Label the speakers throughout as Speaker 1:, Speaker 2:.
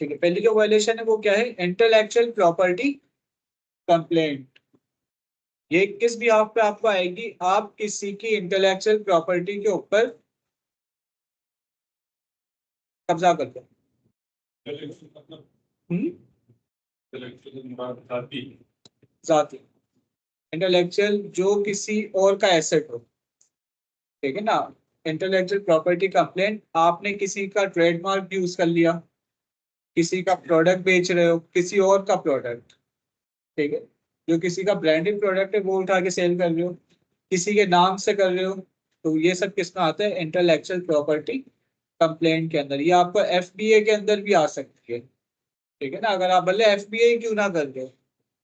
Speaker 1: ठीक है, पहली जो वायलेशन है वो क्या है, इंटेलेक्चुअल प्रॉपर्टी कंप्लेंट। ये किस भी आप पे आपको आएगी, आप किसी की इंटेलेक्चुअल प्रॉपर्टी के ऊपर कब्जा कर दो। जाती इंटेलेक्चुअल जो किसी और का एसेट हो, ठीक है ना। इंटेलेक्चुअल प्रॉपर्टी कंप्लेंट, आपने किसी का ट्रेडमार्क यूज कर लिया, किसी का प्रोडक्ट बेच रहे हो, किसी और का प्रोडक्ट, ठीक है, जो किसी का ब्रांडेड प्रोडक्ट है वो उठा के सेल कर रहे हो, किसी के नाम से कर रहे हो, तो ये सब किस में आता है, इंटेलेक्चुअल प्रॉपर्टी कंप्लेंट के अंदर। ये आपको एफबीए के अंदर भी आ सकती है, ठीक है ना। अगर आप भले एफबीए क्यों ना कर रहे हो,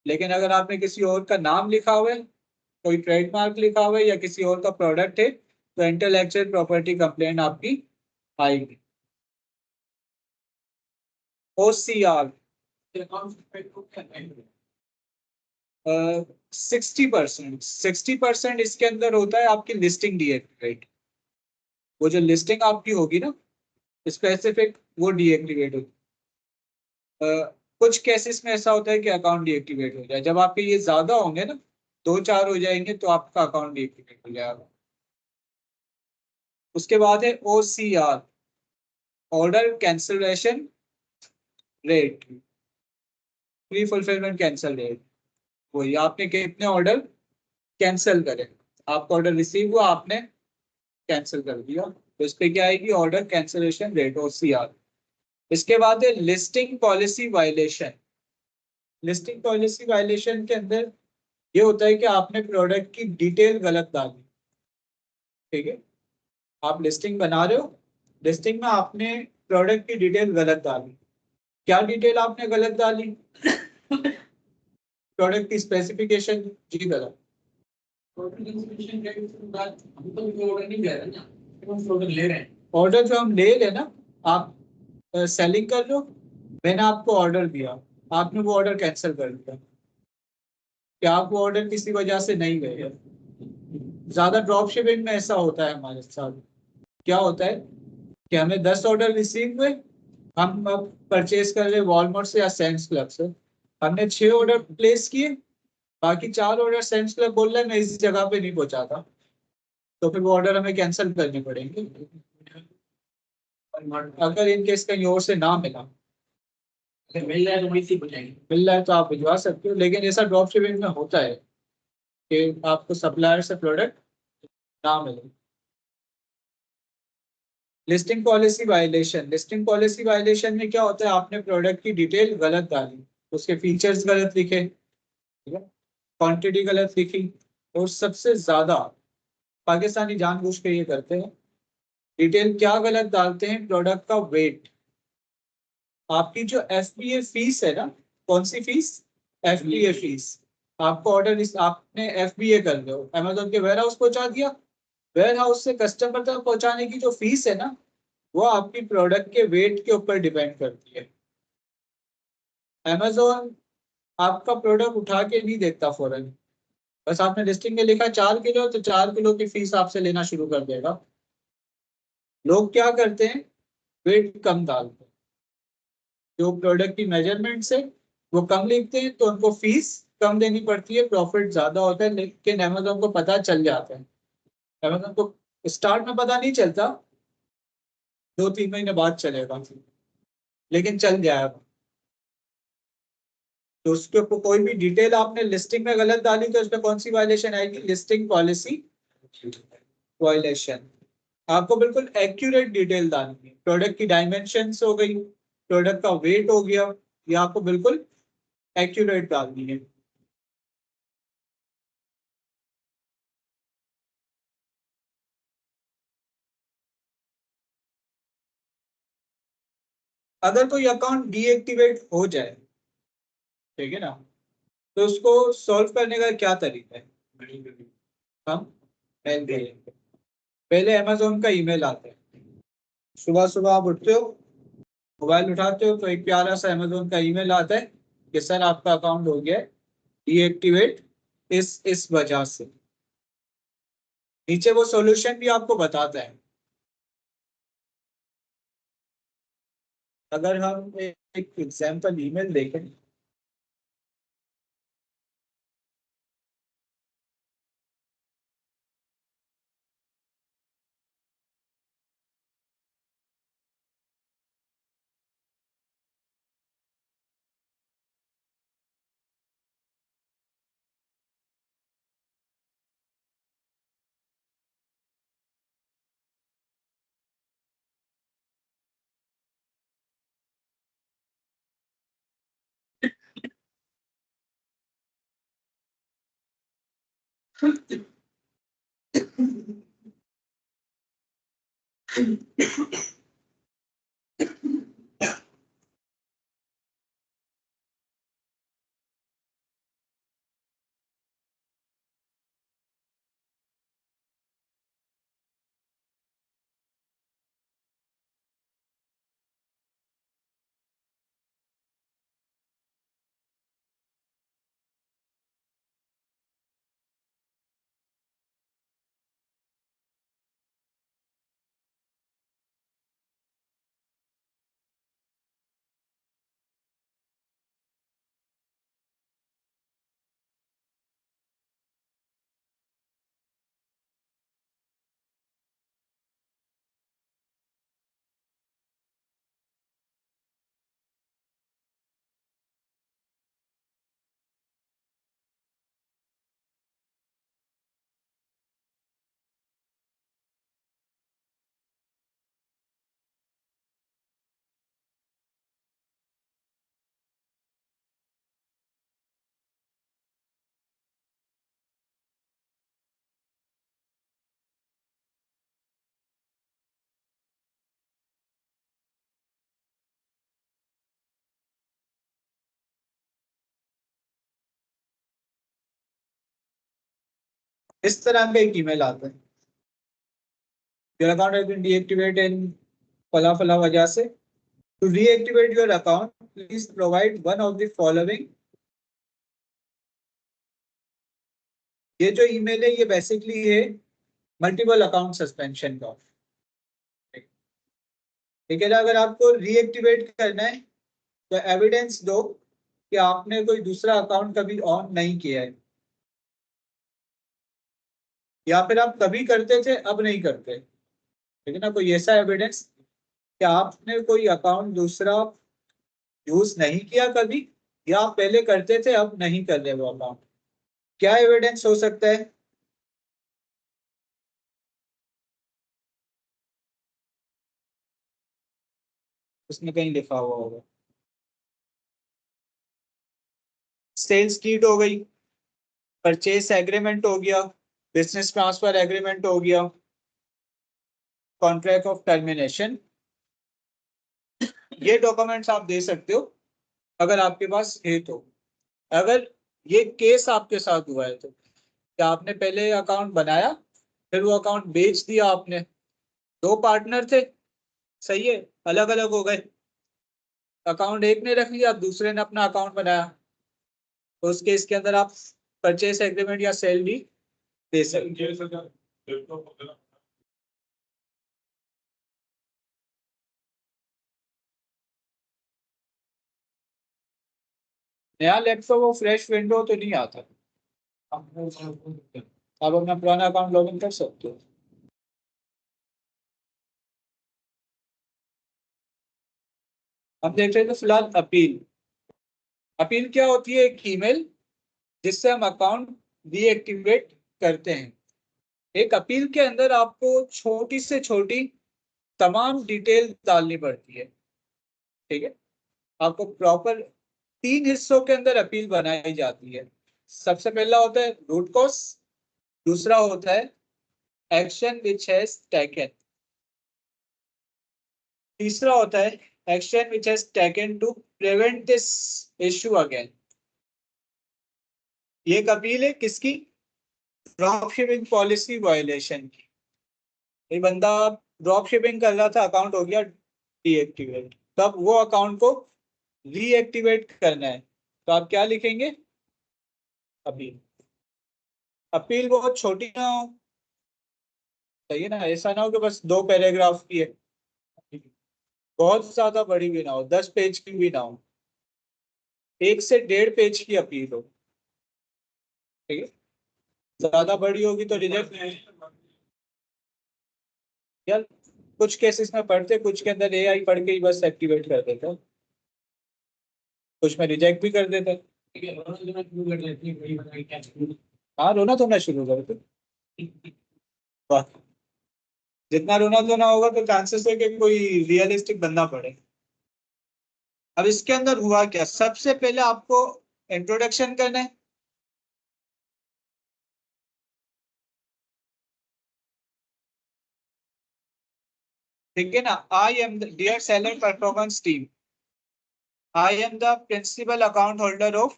Speaker 1: लेकिन अगर आपने किसी और का नाम लिखा हुआ है, कोई ट्रेडमार्क लिखा हुआ है या किसी और का प्रोडक्ट है, तो इंटेलेक्चुअल प्रॉपर्टी कंप्लेंट आपकी आएगी। ओसीआर 60% इसके अंदर होता है आपकी लिस्टिंग डीएक्टिवेट। वो जो लिस्टिंग आपकी होगी ना स्पेसिफिक, वो डीएक्टिवेट होगी। कुछ केसेस में ऐसा होता है कि अकाउंट डीएक्टिवेट हो जाए, जब आपके ये ज्यादा होंगे ना, 2-4 हो जाएंगे तो आपका अकाउंट डीएक्टिवेट हो जाएगा। उसके बाद है OCR, order cancellation rate, pre fulfilment cancel rate. वही आपने कितने ऑर्डर कैंसिल करे, आपका ऑर्डर रिसीव हुआ, आपने कैंसिल कर दिया, तो इस पे क्या आएगी, ऑर्डर कैंसिलेशन रेट, ओसीआर। इसके बाद है listing policy violation. Listing policy violation के अंदर ये होता है कि आपने प्रोडक्ट की डिटेल गलत डाली, ठीक है। आप लिस्टिंग बना रहे हो, लिस्टिंग में आपने प्रोडक्ट की डिटेल गलत डाली। क्या डिटेल आपने गलत डाली, प्रोडक्ट की स्पेसिफिकेशन जी गलत। ऑर्डर जो हम ले रहे ना, आप सेलिंग कर लो, मैंने आपको ऑर्डर दिया, आपने वो ऑर्डर कैंसिल कर दिया, क्या आप वो ऑर्डर किसी वजह से नहीं गए। ज्यादा ड्रॉप शिपिंग में ऐसा होता है हमारे साथ। क्या होता है कि हमें 10 ऑर्डर रिसीव हुए, हम परचेज कर रहे वॉलमार्ट से या सेंस क्लब से, हमने 6 ऑर्डर प्लेस किए, बाकी 4 ऑर्डर सेंस क्लब बोल रहे हैं मैं इस जगह पे नहीं पहुंचाता, तो फिर वो ऑर्डर हमें कैंसिल करने पड़ेंगे। अगर इन केस कहीं और से ना मिला, मिल रहा है तो वैसे ही पहुंचाएंगे, मिल रहा है तो आप भिजवा सकते हो, लेकिन ऐसा ड्रॉप शिपिंग में होता है कि आपको सप्लायर से प्रोडक्ट ना मिले। Listing policy violation, listing policy violation में क्या होता है, आपने प्रोडक्ट की डिटेल गलत डाली, उसके फीचर्स गलत लिखे, ठीक है, क्वांटिटी गलत लिखी, और सबसे ज्यादा पाकिस्तानी जानबूझ के ये करते हैं, डिटेल क्या गलत डालते हैं, प्रोडक्ट का वेट। आपकी जो एफबीए फीस है ना, कौन सी फीस, एफबीए फीस। आपको ऑर्डर आपने एफबीए कर लो, अमेजोन के वेयर हाउस पहुंचा दिया, वेयर हाउस से कस्टमर तक पहुंचाने की जो फीस है ना, वो आपकी प्रोडक्ट के वेट के ऊपर डिपेंड करती है। अमेजोन आपका प्रोडक्ट उठा के नहीं देखता फौरन, बस आपने लिस्टिंग में लिखा 4 किलो, तो 4 किलो की फीस आपसे लेना शुरू कर देगा। लोग क्या करते हैं, वेट कम डालते हैं, जो प्रोडक्ट की मेजरमेंट है वो कम लिखते हैं, तो उनको फीस कम देनी पड़ती है, प्रॉफिट ज्यादा होता है, लेकिन अमेजोन को पता चल जाता है। अमेजोन को स्टार्ट में पता नहीं चलता, 2-3 महीने बाद चलेगा, लेकिन चल जाएगा। तो उसके ऊपर कोई भी डिटेल आपने लिस्टिंग में गलत डाली, तो उसमें कौन सी वायलेशन आएगी, लिस्टिंग पॉलिसी वायलेशन। आपको बिल्कुल एक्यूरेट डिटेल डालनी है, प्रोडक्ट की डायमेंशंस हो गई, प्रोडक्ट का वेट हो गया, ये आपको बिल्कुल एक्यूरेट डालनी है। अगर कोई अकाउंट डीएक्टिवेट हो जाए, ठीक है ना, तो उसको सॉल्व करने का क्या तरीका है, हम मेल भेजेंगे। पहले अमेजोन का ईमेल आता है, सुबह सुबह आप उठते हो, मोबाइल उठाते हो, तो एक प्यारा सा अमेजोन का ईमेल आता है कि सर आपका अकाउंट हो गया है डीएक्टिवेट इस वजह से। नीचे वो सॉल्यूशन भी आपको बताता है, अगर हम एक एग्जाम्पल ईमेल देखें, इस तरह का एक ईमेल आता है, your account has been deactivated in फला फला वजह से, to reactivate your account please provide one of the following. ये जो ईमेल है ये बेसिकली है मल्टीपल अकाउंट सस्पेंशन का। ठीक है ना, अगर आपको रीएक्टिवेट करना है तो एविडेंस दो कि आपने कोई दूसरा अकाउंट कभी ऑन नहीं किया है, या फिर आप कभी करते थे अब नहीं करते। ठीक है ना, कोई ऐसा एविडेंस कि आपने कोई अकाउंट दूसरा यूज नहीं किया कभी, या आप पहले करते थे अब नहीं कर रहे वो अकाउंट। क्या एविडेंस हो सकता है? उसमें कहीं लिखा हुआ होगा। सेल्स कीट हो गई, परचेस एग्रीमेंट हो गया, बिजनेस ट्रांसफर एग्रीमेंट हो गया, कॉन्ट्रैक्ट ऑफ टर्मिनेशन। ये डॉक्यूमेंट्स आप दे सकते हो अगर आपके पास है तो। अगर ये केस आपके साथ हुआ है तो क्या आपने पहले अकाउंट बनाया, फिर वो अकाउंट बेच दिया आपने, दो पार्टनर थे, सही है, अलग अलग हो गए, अकाउंट एक ने रख लिया, दूसरे ने अपना अकाउंट बनाया, तो उस केस के अंदर आप परचेस एग्रीमेंट या सेल भी दे सकते हो। नया लैपटॉप वो फ्रेश विंडो तो नहीं आता, आप अपना पुराना अकाउंट लॉग इन कर सकते हो। हम देख रहे थे फिलहाल अपील। अपील क्या होती है? एक ईमेल जिससे हम अकाउंट डीएक्टिवेट करते हैं। एक अपील के अंदर आपको छोटी से छोटी तमाम डिटेल डालनी पड़ती है। ठीक है, आपको प्रॉपर 3 हिस्सों के अंदर अपील बनाई जाती है। सबसे पहला होता है रूट कॉज, दूसरा होता है एक्शन विच हैज टेकन, तीसरा होता है action which has taken to prevent this issue again. ये एक अपील है किसकी? ड्रॉप शिपिंग पॉलिसी वायलेशन की। ये बंदा ड्रॉप शिपिंग कर रहा था, अकाउंट हो गया डीएक्टिवेट, तब वो अकाउंट को रीएक्टिवेट करना है, तो आप क्या लिखेंगे? अपील। अपील बहुत छोटी ना हो, सही है ना, ऐसा ना हो कि बस 2 पैराग्राफ की है। बहुत ज्यादा बड़ी भी ना हो, 10 पेज की भी ना हो, 1 से 1.5 पेज की अपील हो, ठीक है। ज्यादा बड़ी होगी तो रिजेक्ट। यार कुछ केसेस में पढ़ते, कुछ के अंदर एआई पढ़ के ही बस एक्टिवेट कर देता, कुछ में रिजेक्ट भी कर देता। हाँ रोना धोना शुरू कर दो। वाह, जितना रोना धोना होगा तो चांसेस है कि कोई रियलिस्टिक बंदा पड़े। अब इसके अंदर हुआ क्या, सबसे पहले आपको इंट्रोडक्शन करना है, ठीक है ना। I am dear seller performance team, I am the principal account holder of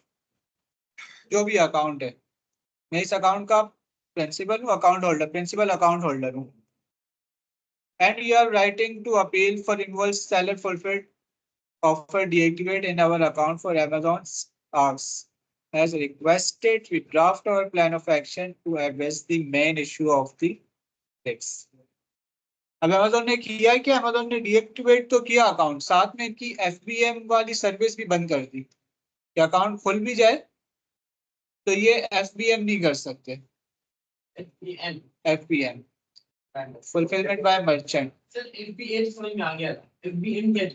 Speaker 1: जो भी अकाउंट है, मैं इस अकाउंट का प्रिंसिपल हूँ, account holder, principal account holder हूँ। And you are writing to appeal for invoice seller fulfilled offer deactivate in our account for Amazon's asks. As requested, we draft our plan of action to address the main issue of the fix. अब Amazon ने किया है कि Amazon ने deactivate तो किया account, साथ में की FBM वाली सर्विस भी बंद कर दी कि अकाउंट खुल भी जाए तो ये FBM नहीं कर सकते। FBM fulfilment bye merchant. Sir FBM समझ में आ गया था, FBM क्या?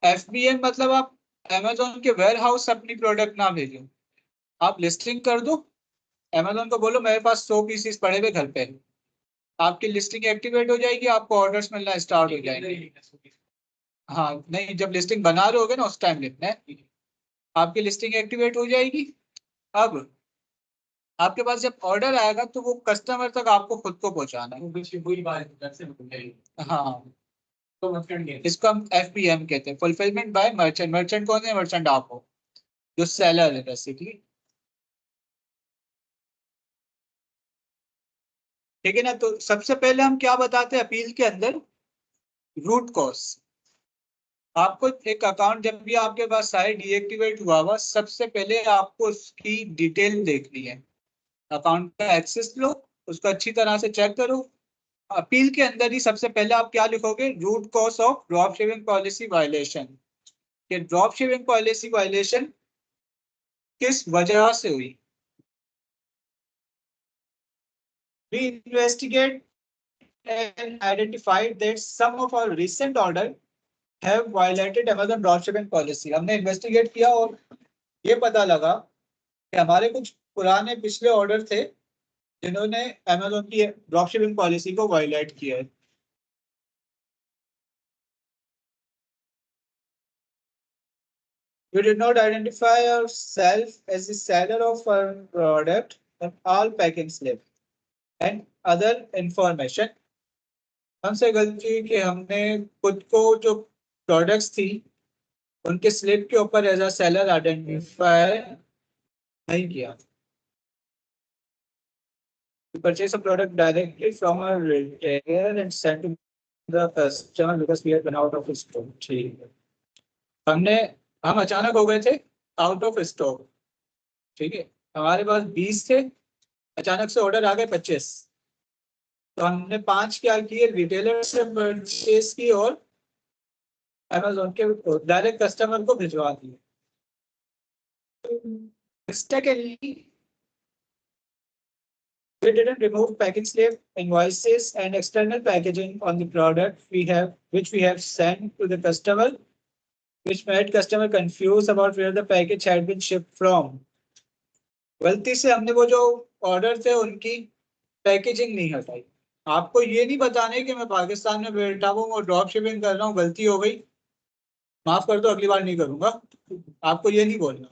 Speaker 1: FBM मतलब आप Amazon के वेयर हाउस अपनी प्रोडक्ट ना भेजो, आप लिस्टिंग कर दो, Amazon को बोलो मेरे पास 100 पीसीस पड़े हुए घर पे, आपकी लिस्टिंग एक्टिवेट हो जाएगी, आपको ऑर्डर्स मिलना स्टार्ट हो जाएंगे। हाँ नहीं, जब लिस्टिंग बना रहे होगे ना उस टाइम लिखना है, आपकी लिस्टिंग एक्टिवेट हो जाएगी। अब आपके पास जब ऑर्डर आएगा तो वो कस्टमर तक आपको खुद को पहुंचाना है। हाँ तो इसको हम FBM कहते हैं, फुलफिलमेंट बाय मर्चेंट। मर्चेंट कौन है, मर्चेंट आप हो, जो सेलर है बेसिकली, ठीक है ना। तो सबसे पहले हम क्या बताते हैं अपील के अंदर, रूट कॉज। आपको एक अकाउंट जब भी आपके पास आए डीएक्टिवेट हुआ हुआ, सबसे पहले आपको उसकी डिटेल देखनी है, अकाउंट का एक्सेस लो, उसको अच्छी तरह से चेक करो। अपील के अंदर ही सबसे पहले आप क्या लिखोगे, root cause of drop shipping policy violation, कि ड्रॉप शिपिंग पॉलिसी वायलेशन किस वजह से हुई। We investigate and identified that some of our recent order have violated Amazon dropshipping policy. हमने इन्वेस्टिगेट किया और ये पता लगा कि हमारे कुछ पुराने पिछले ऑर्डर थे जिन्होंने Amazon की ड्रॉपशिपिंग पॉलिसी को वायलेट किया है। We did not identify ourselves as the seller of our product on all packing slip and other information. हमसे गलती हुई कि हमने खुद को जो प्रोडक्ट्स थी उनके स्लिप के ऊपर एज अ सेलर आइडेंटिफाई नहीं किया। We purchase a product directly from a retailer and send to the customer because we had run out of stock. ठीक है, हमने हम अचानक हो गए थे आउट ऑफ स्टॉक, ठीक है, हमारे पास 20 थे, अचानक से ऑर्डर आ गए 25, तो हमने 5 क्या किए, रिटेलर से परचेस की और Amazon के डायरेक्ट कस्टमर को भिजवा दिए। Secondly, we didn't remove packing slip, invoices, and external packaging on the product which we have sent to the customer, which made customer confused about where the package had been shipped from. गलती से हमने वो जो order थे उनकी packaging नहीं हटाई। आपको ये नहीं बताने कि मैं पाकिस्तान में बैठा हूँ और ड्रॉप शिपिंग कर रहा हूँ, गलती हो गई, माफ कर दो, अगली बार नहीं करूंगा, आपको ये नहीं बोलना।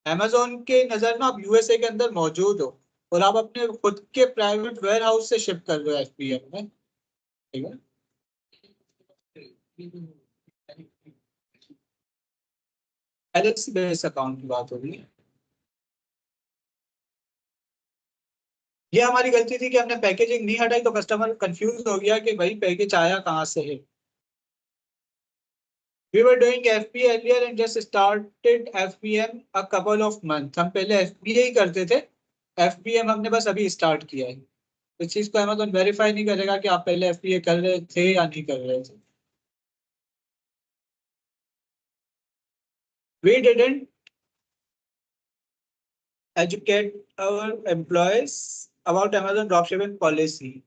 Speaker 1: Amazon के नजर में आप यूएसए के अंदर मौजूद हो और आप अपने खुद के प्राइवेट वेयर हाउस से शिप कर रहे हो FBM में, ठीक है। LLC बेस अकाउंट की बात हो रही है, ये हमारी गलती थी कि हमने पैकेजिंग नहीं हटाई तो कस्टमर कंफ्यूज हो गया कि भाई पैकेज आया कहाँ से है। We were doing FBA earlier and just started FBM a couple of months. हम पहले FBA ही करते थे, FBM हमने बस अभी स्टार्ट किया है। इस चीज को Amazon वेरीफाई नहीं करेगा कि आप पहले FBA कर रहे थे या नहीं कर रहे थे। We didn't educate our employees about Amazon dropshipping policy.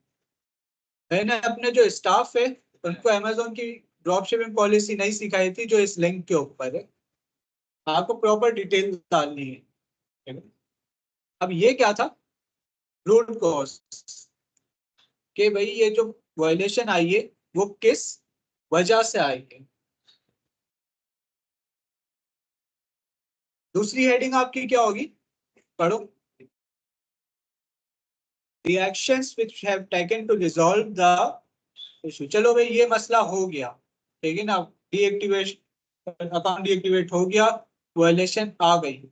Speaker 1: मैंने अपने जो स्टाफ है उनको Amazon की ड्रॉपशिपिंग पॉलिसी नहीं सिखाई थी जो इस लिंक के ऊपर है। आपको प्रॉपर डिटेल डालनी है। ठीक है? अब ये क्या था, रूट कॉज कि भाई ये जो वायलेशन आई है वो किस वजह से आई है। दूसरी हेडिंग आपकी क्या होगी, पढ़ो। The actions which have taken to resolve the issue। चलो भाई ये मसला हो गया, ठीक है ना, डीएक्टिवेशन अकाउंट डीएक्टिवेट हो गया, वायलेशन आ गई।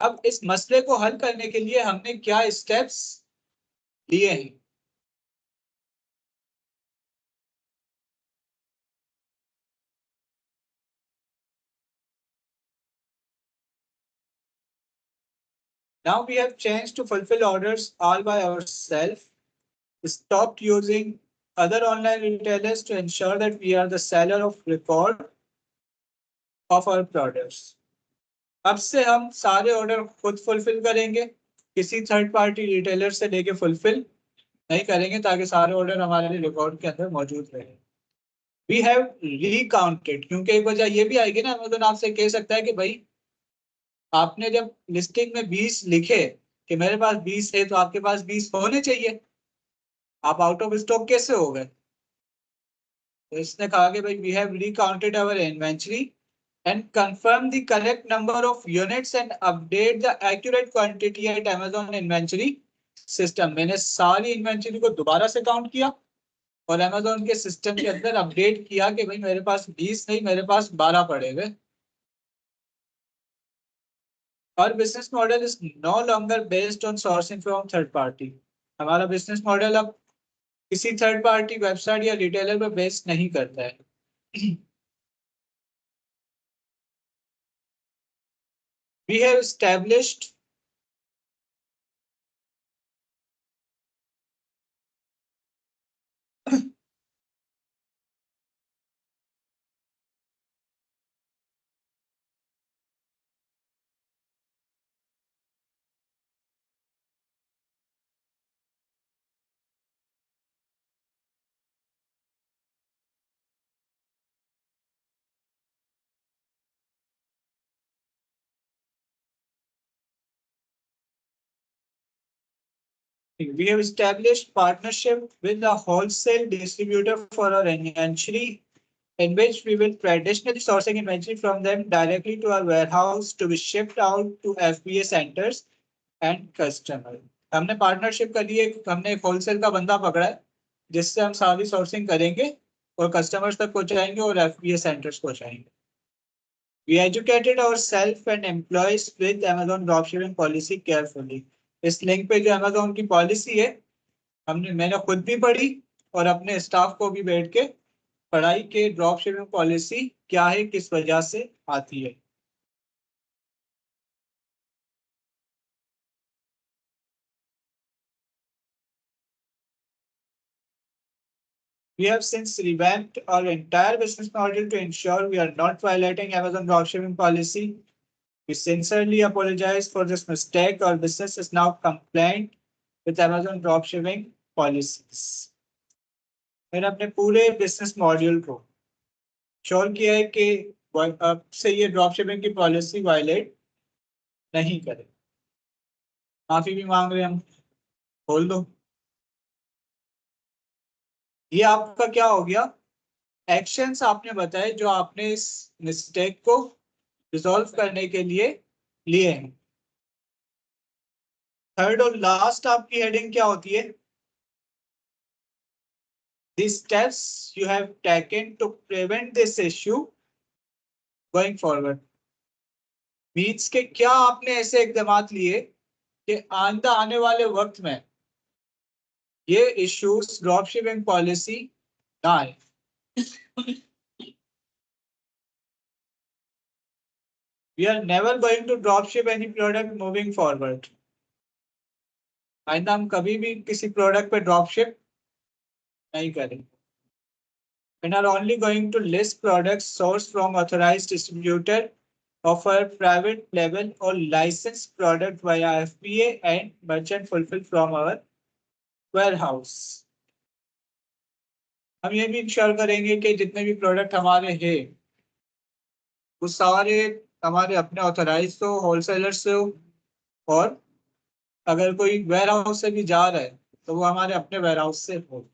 Speaker 1: अब इस मसले को हल करने के लिए हमने क्या स्टेप्स लिए हैं। Now we have changed to fulfill orders all by ourselves, stopped using other online retailers to ensure that we are the seller of record of our products। अब से हम सारे ऑर्डर खुद फुलफिल करेंगे, किसी थर्ड पार्टी रिटेलर से लेके fulfil नहीं करेंगे, ताकि सारे ऑर्डर हमारे रिकॉर्ड के अंदर मौजूद रहे। वी हैव रीकाउंटेड, क्योंकि एक वजह ये भी आएगी ना, अमेज़न आपसे कह सकता है कि भाई आपने जब लिस्टिंग में 20 लिखे कि मेरे पास 20 है तो आपके पास 20 होने चाहिए, आप आउट ऑफ स्टॉक कैसे हो गए। तो इसने कहा कि भाई we have recounted our inventory and confirm the correct number of units and update the accurate quantity at Amazon inventory system. मैंने सारी इन्वेंटरी को दोबारा से काउंट किया और अमेज़न के सिस्टम के अंदर अपडेट किया कि भाई मेरे पास 20 नहीं, मेरे पास 12 पड़े हुए। Our business model is no longer based on sourcing from third party। हमारा बिजनेस मॉडल अब किसी थर्ड पार्टी वेबसाइट या रिटेलर पर बेस नहीं करता है। We have established partnership with a wholesale distributor for our inventory, in which we will traditionally sourcing inventory from them directly to our warehouse to be shipped out to FBA centers and customer। हमने partnership कर लिए, हमने एक wholesale का बंदा पकड़ा है जिससे हम सारी सोर्सिंग करेंगे और कस्टमर्स तक पहुंचाएंगे और FBA सेंटर्स पहुंचाएंगे। We educated ourselves and employees with Amazon dropshipping policy carefully। इस लिंक पे जो Amazon की पॉलिसी है मैंने खुद भी पढ़ी और अपने स्टाफ को भी बैठ के पढ़ाई के ड्रॉपशिपिंग पॉलिसी क्या है, किस वजह से आती है। We have since revamped our entire business model to ensure we are not violating Amazon dropshipping policy। We sincerely apologize for this mistake। Our business is now compliant with Amazon dropshipping policies। मैंने अपने पूरे business module को sure किया है कि अब से ये ड्रॉपशिपिंग की पॉलिसी वायलेट नहीं करे। माफी भी मांग रहे हैं हम, खोल दो। ये आपका क्या हो गया, एक्शंस आपने बताए जो आपने इस मिस्टेक को रिजॉल्व करने के लिए लिए हैं। थर्ड और लास्ट आपकी हेडिंग क्या होती है, the steps you have taken to prevent this issue going forward। Means के क्या आपने ऐसे इकदाम लिए कि आइंदा आने वाले वक्त में ये इश्यूज ड्रॉपशिपिंग पॉलिसी ना आए। We are never going to dropship any product moving forward। आइंदा हम कभी भी किसी प्रोडक्ट पे ड्रॉपशिप नहीं करेंगे। We are only going to list products sourced from authorized distributor offer private label or licensed product via FBA and merchant fulfill from our warehouse. हम ये भी इंश्योर करेंगे कि जितने भी प्रोडक्ट हमारे हैं वो सारे हमारे अपने ऑथराइज हो, होलसेलर से हो, और अगर कोई वेयर हाउस से भी जा रहा है तो वो हमारे अपने वेयर हाउस से हो.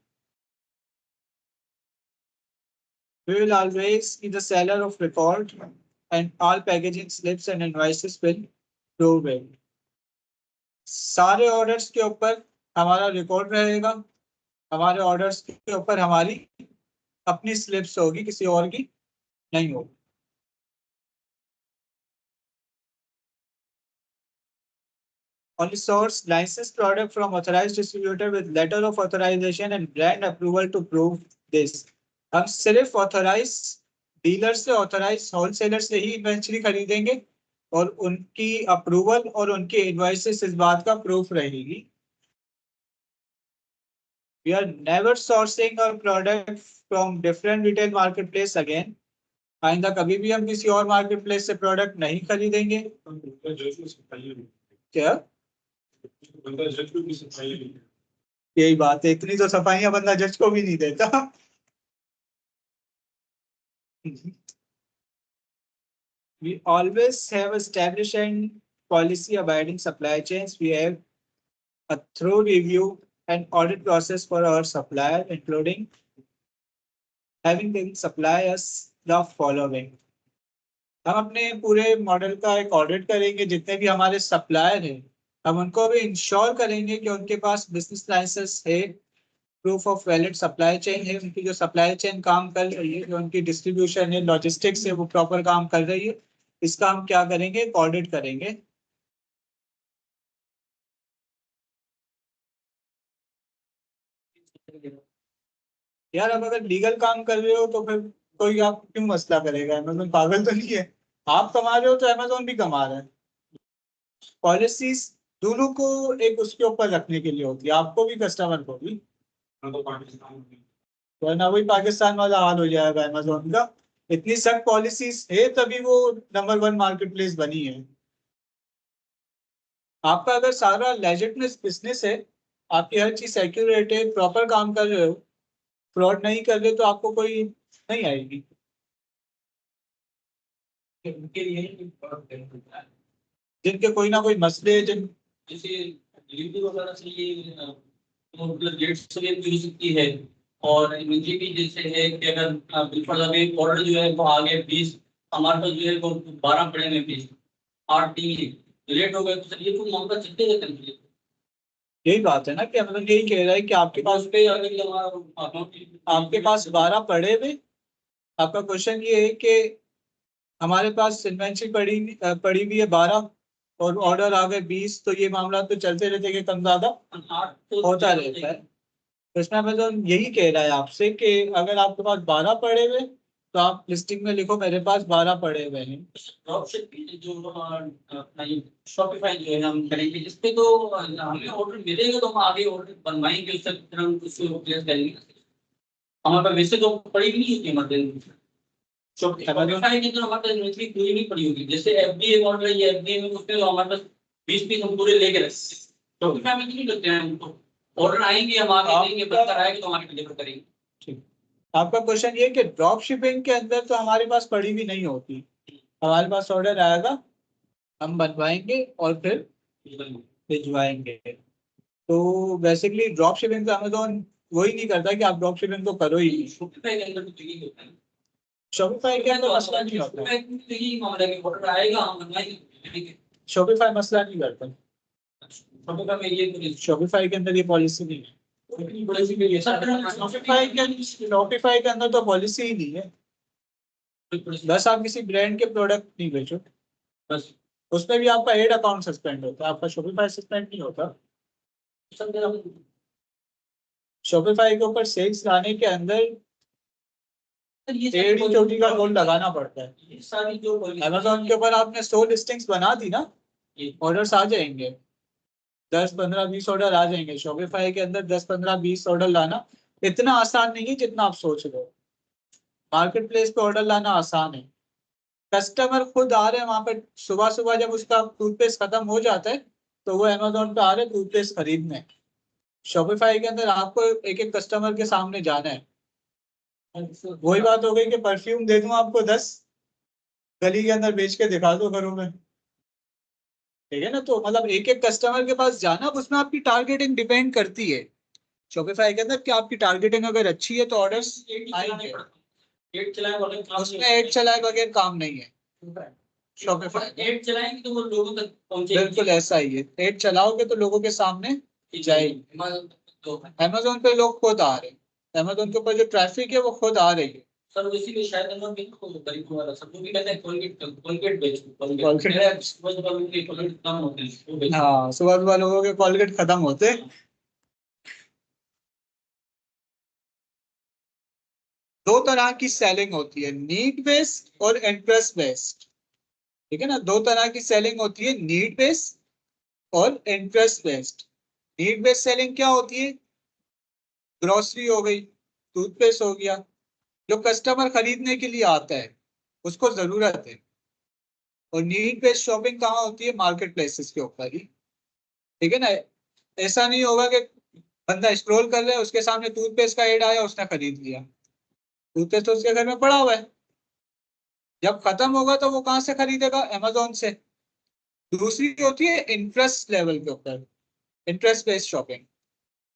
Speaker 1: We will always be the seller of record and all packaging slips and invoices will prove it. सारे ऑर्डर्स के ऊपर हमारा रिकॉर्ड रहेगा, हमारे ऑर्डर्स के ऊपर हमारी अपनी स्लिप्स होगी, किसी और की नहीं होगी. Only source licensed product from authorized distributor with letter of authorization and brand approval to prove this. हम सिर्फ ऑथराइज डीलर से, ऑथराइज होलसेलर से ही इन्वेंटरी खरीदेंगे और उनकी अप्रूवल और उनके इनवॉइसेस इस बात का प्रूफ रहेगी. We are never sourcing our product from different retail marketplace again. आइंदा कभी भी हम किसी और मार्केट प्लेस से प्रोडक्ट नहीं खरीदेंगे. क्या यही बात है, इतनी तो सफाइयां बंदा जज को भी नहीं देता. We always have established and policy abiding supply chains. We have a thorough review and audit process for our supplier, including having them supply us the following. हम अपने पूरे मॉडल का एक ऑडिट करेंगे, जितने भी हमारे सप्लायर हैं हम उनको भी इंश्योर करेंगे कि उनके पास बिजनेस लाइसेंस है, proof of valid supply chain है, उनकी जो सप्लाई चेन काम कर रही है, जो उनकी डिस्ट्रीब्यूशन है, लॉजिस्टिक्स है, वो प्रॉपर काम कर रही है. इसका हम क्या करेंगे, ऑडिट करेंगे. यार अब अगर लीगल काम कर रहे हो तो फिर कोई आप क्यों मसला करेगा? अमेजोन पागल तो नहीं है? आप कमा रहे हो तो अमेजोन भी कमा रहा है. पॉलिसीज दोनों को एक उसके ऊपर रखने के लिए होती है, आपको भी कस्टमर को भी. वरना वही पाकिस्तान वाला हाल हो जाएगा अमेजोन का. इतनी सख्त पॉलिसीज है तभी वो नंबर 1 मार्केट प्लेस बनी है. आपका अगर सारा लेजिटमेट बिजनेस है, आपकी हर चीज एक्यूरेट है, प्रॉपर काम कर रहे हो, फ्रॉड नहीं कर रहे, तो आपको कोई नहीं आएगी. जिनके कोई ना कोई मसले,
Speaker 2: जैसे डिलीवरी वगैरह से ये मतलब डेट से भी हो सकती है. और इनकी भी जैसे है कि अगर बिल्कुल अभी ऑर्डर जो है वो आगे 20, हमारे पास जो है वो 12 पड़े हैं, 20 8 3 लेट हो गए तो सर ये तो मामला चलते रहते हैं.
Speaker 1: यही बात है ना कि मतलब यही कह रहा है कि आपके पास 12 पड़े हुए. आपका क्वेश्चन ये है कि हमारे पास इन्वेंट्री पड़ी हुई है 12 और ऑर्डर आ गए 20, तो ये मामला तो चलते रहते कि कम ज्यादा होता रहता है. तो इसमें अमेज़न यही कह रहा है आपसे कि अगर आपके पास 12 पड़े हुए तो आप लिस्टिंग में लिखो मेरे पास 12 पड़े हुए हैं.
Speaker 2: शॉपिफाई जो है हम करेंगे इस पे, तो हमें ऑर्डर मिलेगा तो हम आगे ऑर्डर बनवाएंगे, उससे फिर हम उसको प्लेस करेंगे. हमारे पास वैसे तो पड़ी भी नहीं होती इमरजेंसी. शॉपिफाई के अंदर हमारे पास इन्वेंटरी पूरी नहीं पड़ी होगी. जैसे एफबीए ऑर्डर है, एफबीए में उसमें तो हमारे पास 20 पीस हम पूरे लेके रखेंगे. शॉपिफाई में नहीं लगते हैं हमको. ऑर्डर आएंगे हम आगे देंगे, बनकर आएगा तो हमारे डिलीवर करेंगे.
Speaker 1: ठीक. आपका क्वेश्चन ये कि ड्रॉप शिपिंग के अंदर तो हमारे पास पड़ी भी नहीं होती. हमारे पास ऑर्डर आएगा, हम बनवाएंगे और फिर भिजवाएंगे. तो बेसिकली ड्रॉप शिपिंग तो अमेज़न वही नहीं करता कि आप ड्रॉप शिपिंग तो करो ही.
Speaker 2: शॉपिफाई के अंदर तो यही होता है.
Speaker 1: शॉपिफाई के अंदर मसला नहीं होता.
Speaker 2: यही मामला है कि ऑर्डर आएगा हम बनवाएंगे.
Speaker 1: शॉपिफाई मसला नहीं करता.
Speaker 2: शॉपिफाई में ये
Speaker 1: शॉपिफाई के अंदर ये पॉलिसी नहीं है. शॉपिफाई के अंदर तो पॉलिसी ही नहीं है. बस आप किसी ब्रांड के प्रोडक्ट नहीं बेचो, बस उसमें भी आपका एड अकाउंट सस्पेंड होता है, आपका शॉपिफाई सस्पेंड नहीं होता. शॉपिफाई के ऊपर सेल्स लाने के अंदर एडी चोटी का रोल लगाना पड़ता है. अमेज़न के ऊपर आपने 100 लिस्टिंग्स बना दी ना, ऑर्डर्स आ जाएंगे, 10 15 20 ऑर्डर आ जाएंगे. शॉपिफाई के अंदर 10 15 20 ऑर्डर लाना इतना आसान नहीं है जितना आप सोच रहे हो. मार्केट प्लेस पे ऑर्डर लाना आसान है, कस्टमर खुद आ रहे हैं वहां पे, सुबह सुबह जब उसका टूथपेस्ट खत्म हो जाता है तो वो अमेजोन पे आ रहे हैं टूथपेस्ट खरीदने। शॉपिफाई के अंदर आपको एक एक कस्टमर के सामने जाना है। वही बात हो गई कि परफ्यूम दे दूं आपको 10, गली के अंदर बेच के दिखा दो घरों में। ठीक है ना, तो मतलब एक एक कस्टमर के पास जाना, अब उसमें आपकी टारगेटिंग डिपेंड करती है शॉपिफाई के अंदर कि आपकी टारगेटिंग अगर अच्छी है तो ऑर्डर्स आएंगे।
Speaker 2: एड चलाए बगैर काम
Speaker 1: उसमें एड चलाए बगैर काम नहीं है शॉपिफाई।
Speaker 2: एड चलाएंगे तो वो लोगों तक पहुंचेगी।
Speaker 1: बिल्कुल ऐसा ही है, एड चलाओगे तो लोगों के सामने जाएगी।
Speaker 2: तो
Speaker 1: अमेजोन पे लोग खुद आ रहे हैं, अमेजोन के ऊपर जो ट्रैफिक है वो खुद आ रही है।
Speaker 2: सर उसी में शायद हम भी गरीब वाला सब लोग भी कहते हैं कोलगेट कोलगेट बेचो
Speaker 1: Colgate।
Speaker 2: कोलगेट सुबह सुबह उनके कोलगेट कम होते हैं वो बेचो।
Speaker 1: हाँ, सुबह सुबह लोगों के कॉलगेट खत्म होते। दो तरह की सेलिंग होती है, नीड बेस्ड और इंटरेस्ट बेस्ड। ठीक है ना, दो तरह की सेलिंग होती है, नीड बेस्ड और interest based. Need based selling क्या होती है? ग्रोसरी हो गई, टूथपेस्ट हो गया, जो कस्टमर खरीदने के लिए आता है, उसको जरूरत है। और नीड बेस्ड शॉपिंग कहाँ होती है? मार्केट प्लेसेस के ऊपर ही। ठीक है ना, ऐसा नहीं होगा कि बंदा स्क्रॉल कर रहा है, उसके सामने टूथपेस्ट का एड आया, उसने खरीद लिया। टूथपेस्ट तो उसके घर में पड़ा हुआ है, जब खत्म होगा तो वो कहाँ से खरीदेगा? अमेजोन से। दूसरी होती है इंटरेस्ट लेवल के ऊपर, इंटरेस्ट बेस्ड शॉपिंग।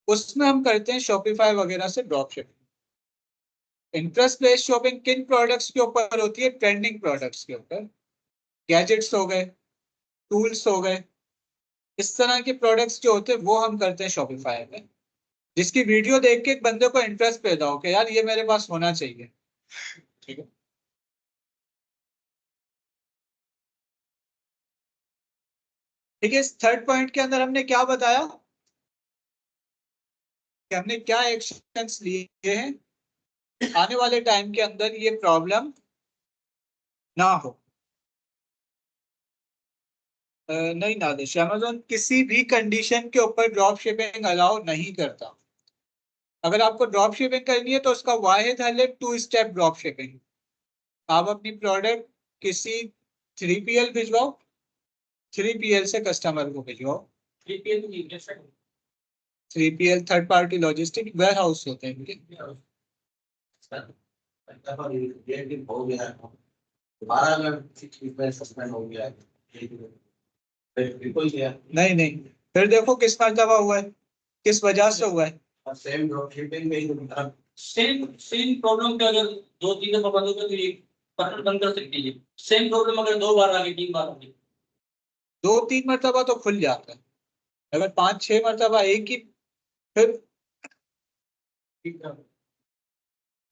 Speaker 1: उसमें हम करते हैं शॉपिफाई वगैरह से drop shipping. Interest based shopping किन प्रोडक्ट्स के ऊपर होती है? ट्रेंडिंग प्रोडक्ट्स के ऊपर, गैजेट्स हो गए, टूल्स हो गए, इस तरह के प्रोडक्ट्स जो होते हैं वो हम करते हैं शॉपिफाई में। जिसकी वीडियो देख के एक बंदे को इंटरेस्ट पैदा हो कि यार ये मेरे पास होना चाहिए। ठीक है, ठीक है। इस थर्ड पॉइंट के अंदर हमने क्या बताया कि हमने क्या एक्शंस लिए हैं आने वाले टाइम के अंदर ये प्रॉब्लम ना हो। नहीं नादिश, अमेजोन किसी भी कंडीशन के ऊपर ड्रॉप शिपिंग अलाउ नहीं करता। अगर आपको ड्रॉप शिपिंग करनी है तो उसका वाहिद हल है टू स्टेप ड्रॉप शिपिंग। आप अपनी प्रोडक्ट किसी 3PL भिजवाओ, 3PL से कस्टमर को भिजवाओ। 3PL third party logistic warehouse होते हैं इनके।
Speaker 3: हो गया है, दोबारा अगर सस्पेंड हो गया है, बिल्कुल गया
Speaker 1: नहीं नहीं, फिर देखो किस मर्तबा हुआ है, किस वजह से हुआ है।
Speaker 3: सेम ड्रॉप शिपिंग में ही
Speaker 2: सेम सेम प्रॉब्लम का अगर दो तीन दफा बंद होगा तो ये बंद कर सकती है। सेम प्रॉब्लम अगर दो बार आ गई तीन बार आ गई,
Speaker 1: दो तीन मर्तबा तो खुल जाता है, अगर 5-6 मर्तबा एक ही, फिर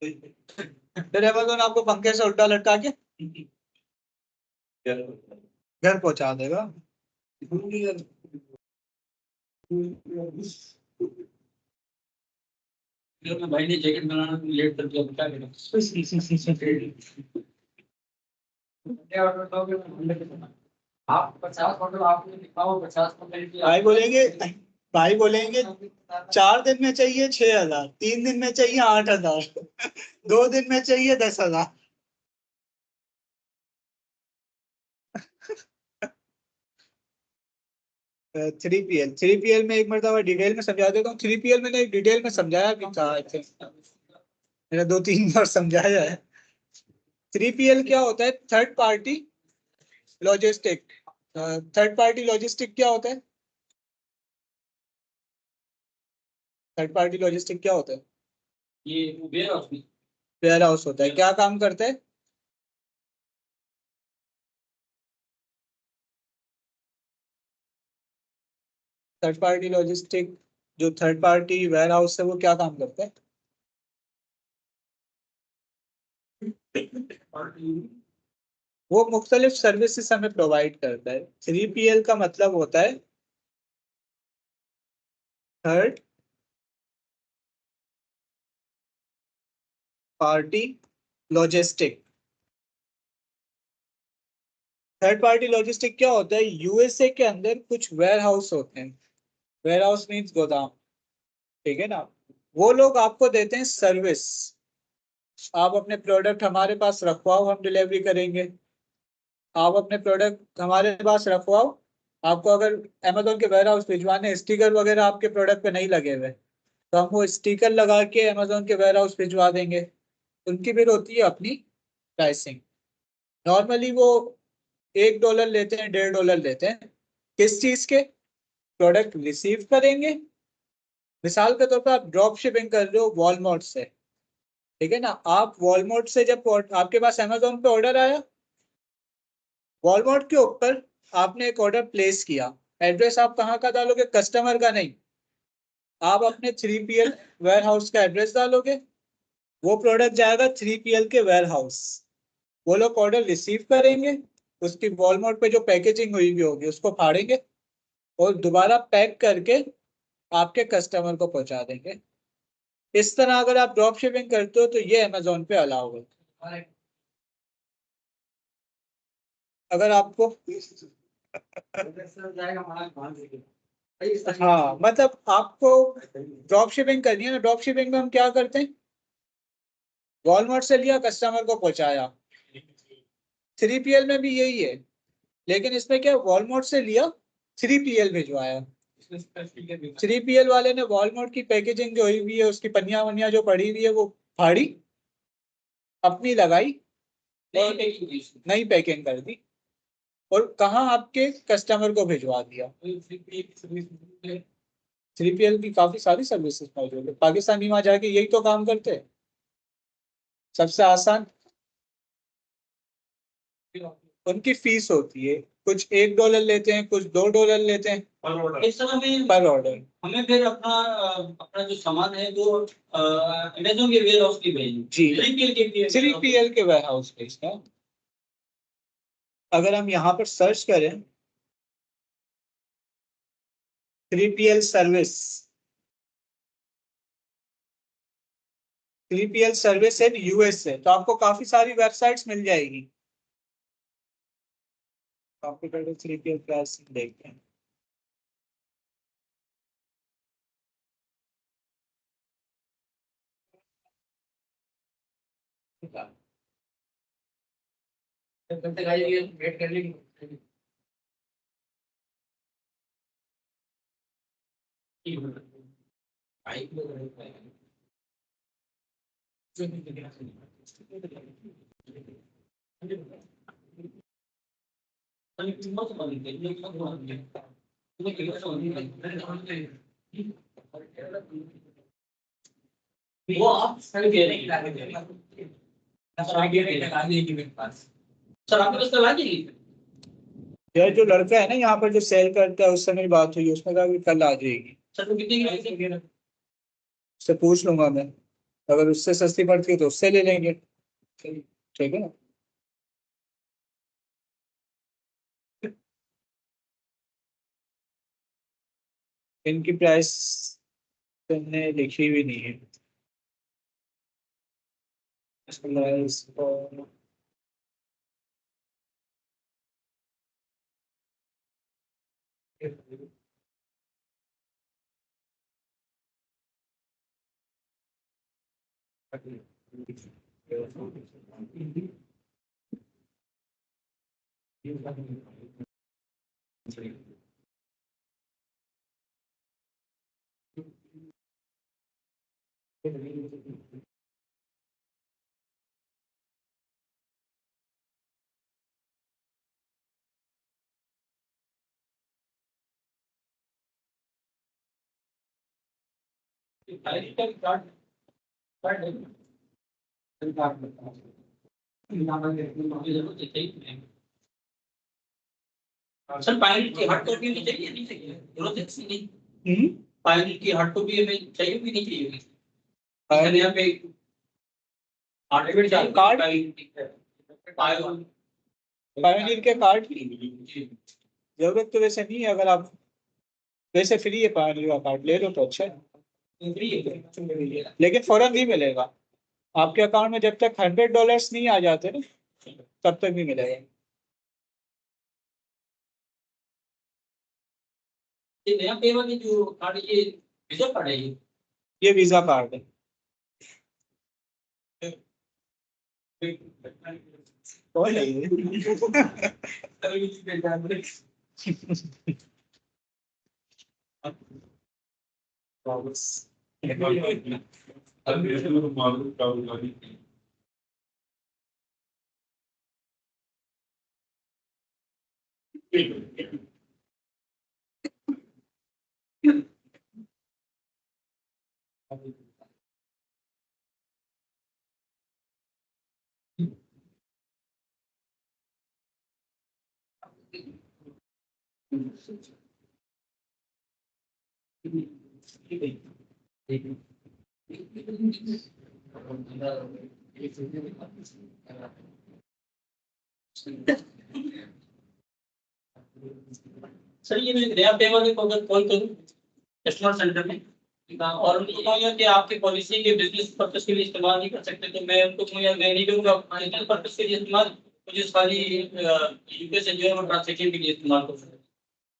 Speaker 1: अमेजोन आपको पंखे से उल्टा लटका के घर पहुंचा देगा।
Speaker 2: फिर मैं भाई ने जैकेट बनाना लेट कर दिया बता देना। आप 50 मॉडल आपने दिखाओ 50 मॉडल
Speaker 1: भाई बोलेंगे, भाई बोलेंगे 4 दिन में चाहिए 6,000, 3 दिन में चाहिए 8,000, 2 दिन में चाहिए 10,000। 3PL में एक मरतबा डिटेल में समझा देता हूँ। 3PL मैंने एक डिटेल में समझाया भी था, आई थिंक मैंने 2-3 बार समझाया है। 3PL क्या होता है? Third party logistic. Third party logistic क्या होता है? थर्ड पार्टी लॉजिस्टिक क्या होता है?
Speaker 2: ये वेयर हाउस में
Speaker 1: वेयर हाउस होता है। क्या काम करता है? थर्ड पार्टी लॉजिस्टिक, जो थर्ड पार्टी वेयर हाउस है वो क्या काम करता है? वो मुख्तलिफ सर्विसेज हमें प्रोवाइड करता है। 3PL का मतलब होता है third party logistic. Third party logistic क्या होता है? यूएसए के अंदर कुछ वेयर हाउस होते हैं, वेयर हाउस मीन्स गोदाम। ठीक है ना, वो लोग आपको देते हैं सर्विस, आप अपने प्रोडक्ट हमारे पास रखवाओ, हम डिलीवरी करेंगे। आप अपने प्रोडक्ट हमारे पास रखवाओ। आपको अगर अमेजोन के वेयर हाउस भिजवाने, स्टिकर वगैरह आपके प्रोडक्ट पे नहीं लगे हुए, तो हम वो स्टिकर लगा के अमेजोन के वेयर हाउस भिजवा देंगे। उनकी फिर होती है अपनी प्राइसिंग। नॉर्मली वो $1 लेते हैं, $1.5 लेते हैं। किस चीज के? प्रोडक्ट रिसीव करेंगे। मिसाल के तौर पर आप ड्रॉप शिपिंग कर रहे हो वॉलमार्ट से, ठीक है ना। आप वॉलमार्ट से जब आपके पास अमेजोन पे ऑर्डर आया, वॉलमार्ट के ऊपर आपने एक ऑर्डर प्लेस किया, एड्रेस आप कहाँ का डालोगे? कस्टमर का नहीं, आप अपने 3PL वेयर हाउस का एड्रेस डालोगे। वो प्रोडक्ट जाएगा 3PL के वेयर हाउस। वो लोग ऑर्डर रिसीव करेंगे, उसकी वॉलमार्ट पे जो पैकेजिंग हुई भी होगी उसको फाड़ेंगे और दोबारा पैक करके आपके कस्टमर को पहुंचा देंगे। इस तरह अगर आप ड्रॉप शिपिंग करते हो तो ये अमेजोन पे अलाउ है। अगर आपको हाँ, मतलब आपको ड्रॉप शिपिंग करनी है ना, ड्रॉप शिपिंग में हम क्या करते हैं, वॉलमार्ट से लिया, कस्टमर को पहुंचाया। 3PL में भी यही है, लेकिन इसमें क्या, वॉलमार्ट से लिया, 3PL भिजवाया। 3PL वाले ने वॉलमार्ट की पैकेजिंग जो हुई हुई है, उसकी पन्नियां वन्नियां जो पड़ी हुई है वो फाड़ी, अपनी लगाई और नई पैकिंग कर दी और कहाँ आपके कस्टमर को भिजवा दिया। 3PL की काफी सारी सर्विसेज मौजूद है। पाकिस्तानी वहां जाके यही तो काम करते हैं, सबसे आसान। उनकी फीस होती है, कुछ $1 लेते हैं, कुछ $2 लेते हैं
Speaker 2: इस समय में
Speaker 1: पर ऑर्डर।
Speaker 2: हमें फिर अपना जो सामान है वो अमेजोन के वेयर हाउस की भेजें
Speaker 1: जी,
Speaker 2: 3PL
Speaker 1: के वेयर हाउस पे इसका। अगर हम यहाँ पर सर्च करें 3PL service, 3PL service in USA, तो आपको काफी सारी वेबसाइट्स मिल जाएगी। आपको पहले 3PL प्राइस देखते हैं।
Speaker 2: वेट कर लेंगे वो आप सर कह रहे हैं सर आपके पास करवा देंगे।
Speaker 1: यार जो लड़का है ना यहाँ पर जो सेल करता है, उससे मेरी बात हुई, उसने कहा कि कल आ जाएगी।
Speaker 2: सर तो कितने की
Speaker 1: उससे पूछ लूंगा मैं, अगर उससे सस्ती पड़ती है तो उससे ले लेंगे। ठीक है ना। इनकी प्राइस तुमने लिखी हुई नहीं है।
Speaker 2: सर पायलट की हार्ड कॉपी भी चाहिए नहीं चाहिए जरूरत है नहीं पायलट की हार्ड कॉपी हमें चाहिए भी नहीं चाहिए सर यहाँ पे
Speaker 1: कार्ड, पायोनियर के कार्ड की जरूरत तो वैसे नहीं है। अगर आप वैसे फ्री है, पायोनियर का कार्ड ले लो तो अच्छा है, लेकिन फौरन नहीं मिलेगा आपके अकाउंट में। जब तक $100 नहीं आ जाते ना, तब तक नहीं मिलेगा।
Speaker 2: ये नया पे वाली जो कार्ड ये वीजा कार्ड है
Speaker 1: ये वीजा कार्ड है। कौन है ये?
Speaker 2: सर ये मैं नया पेपर को अगर कॉल करूं कस्टमर सेंटर में और उनको कहूंगा कि आपके पॉलिसी के बिजनेस पर्पस के लिए इस्तेमाल नहीं कर सकते, तो मैं उनको कहूंगा मैं नहीं दूंगा फाइनेंशियल पर्पस के लिए इस्तेमाल, मुझे खाली यूपीएस से जो है ट्रांजेक्शन के लिए इस्तेमाल कर सकते हैं।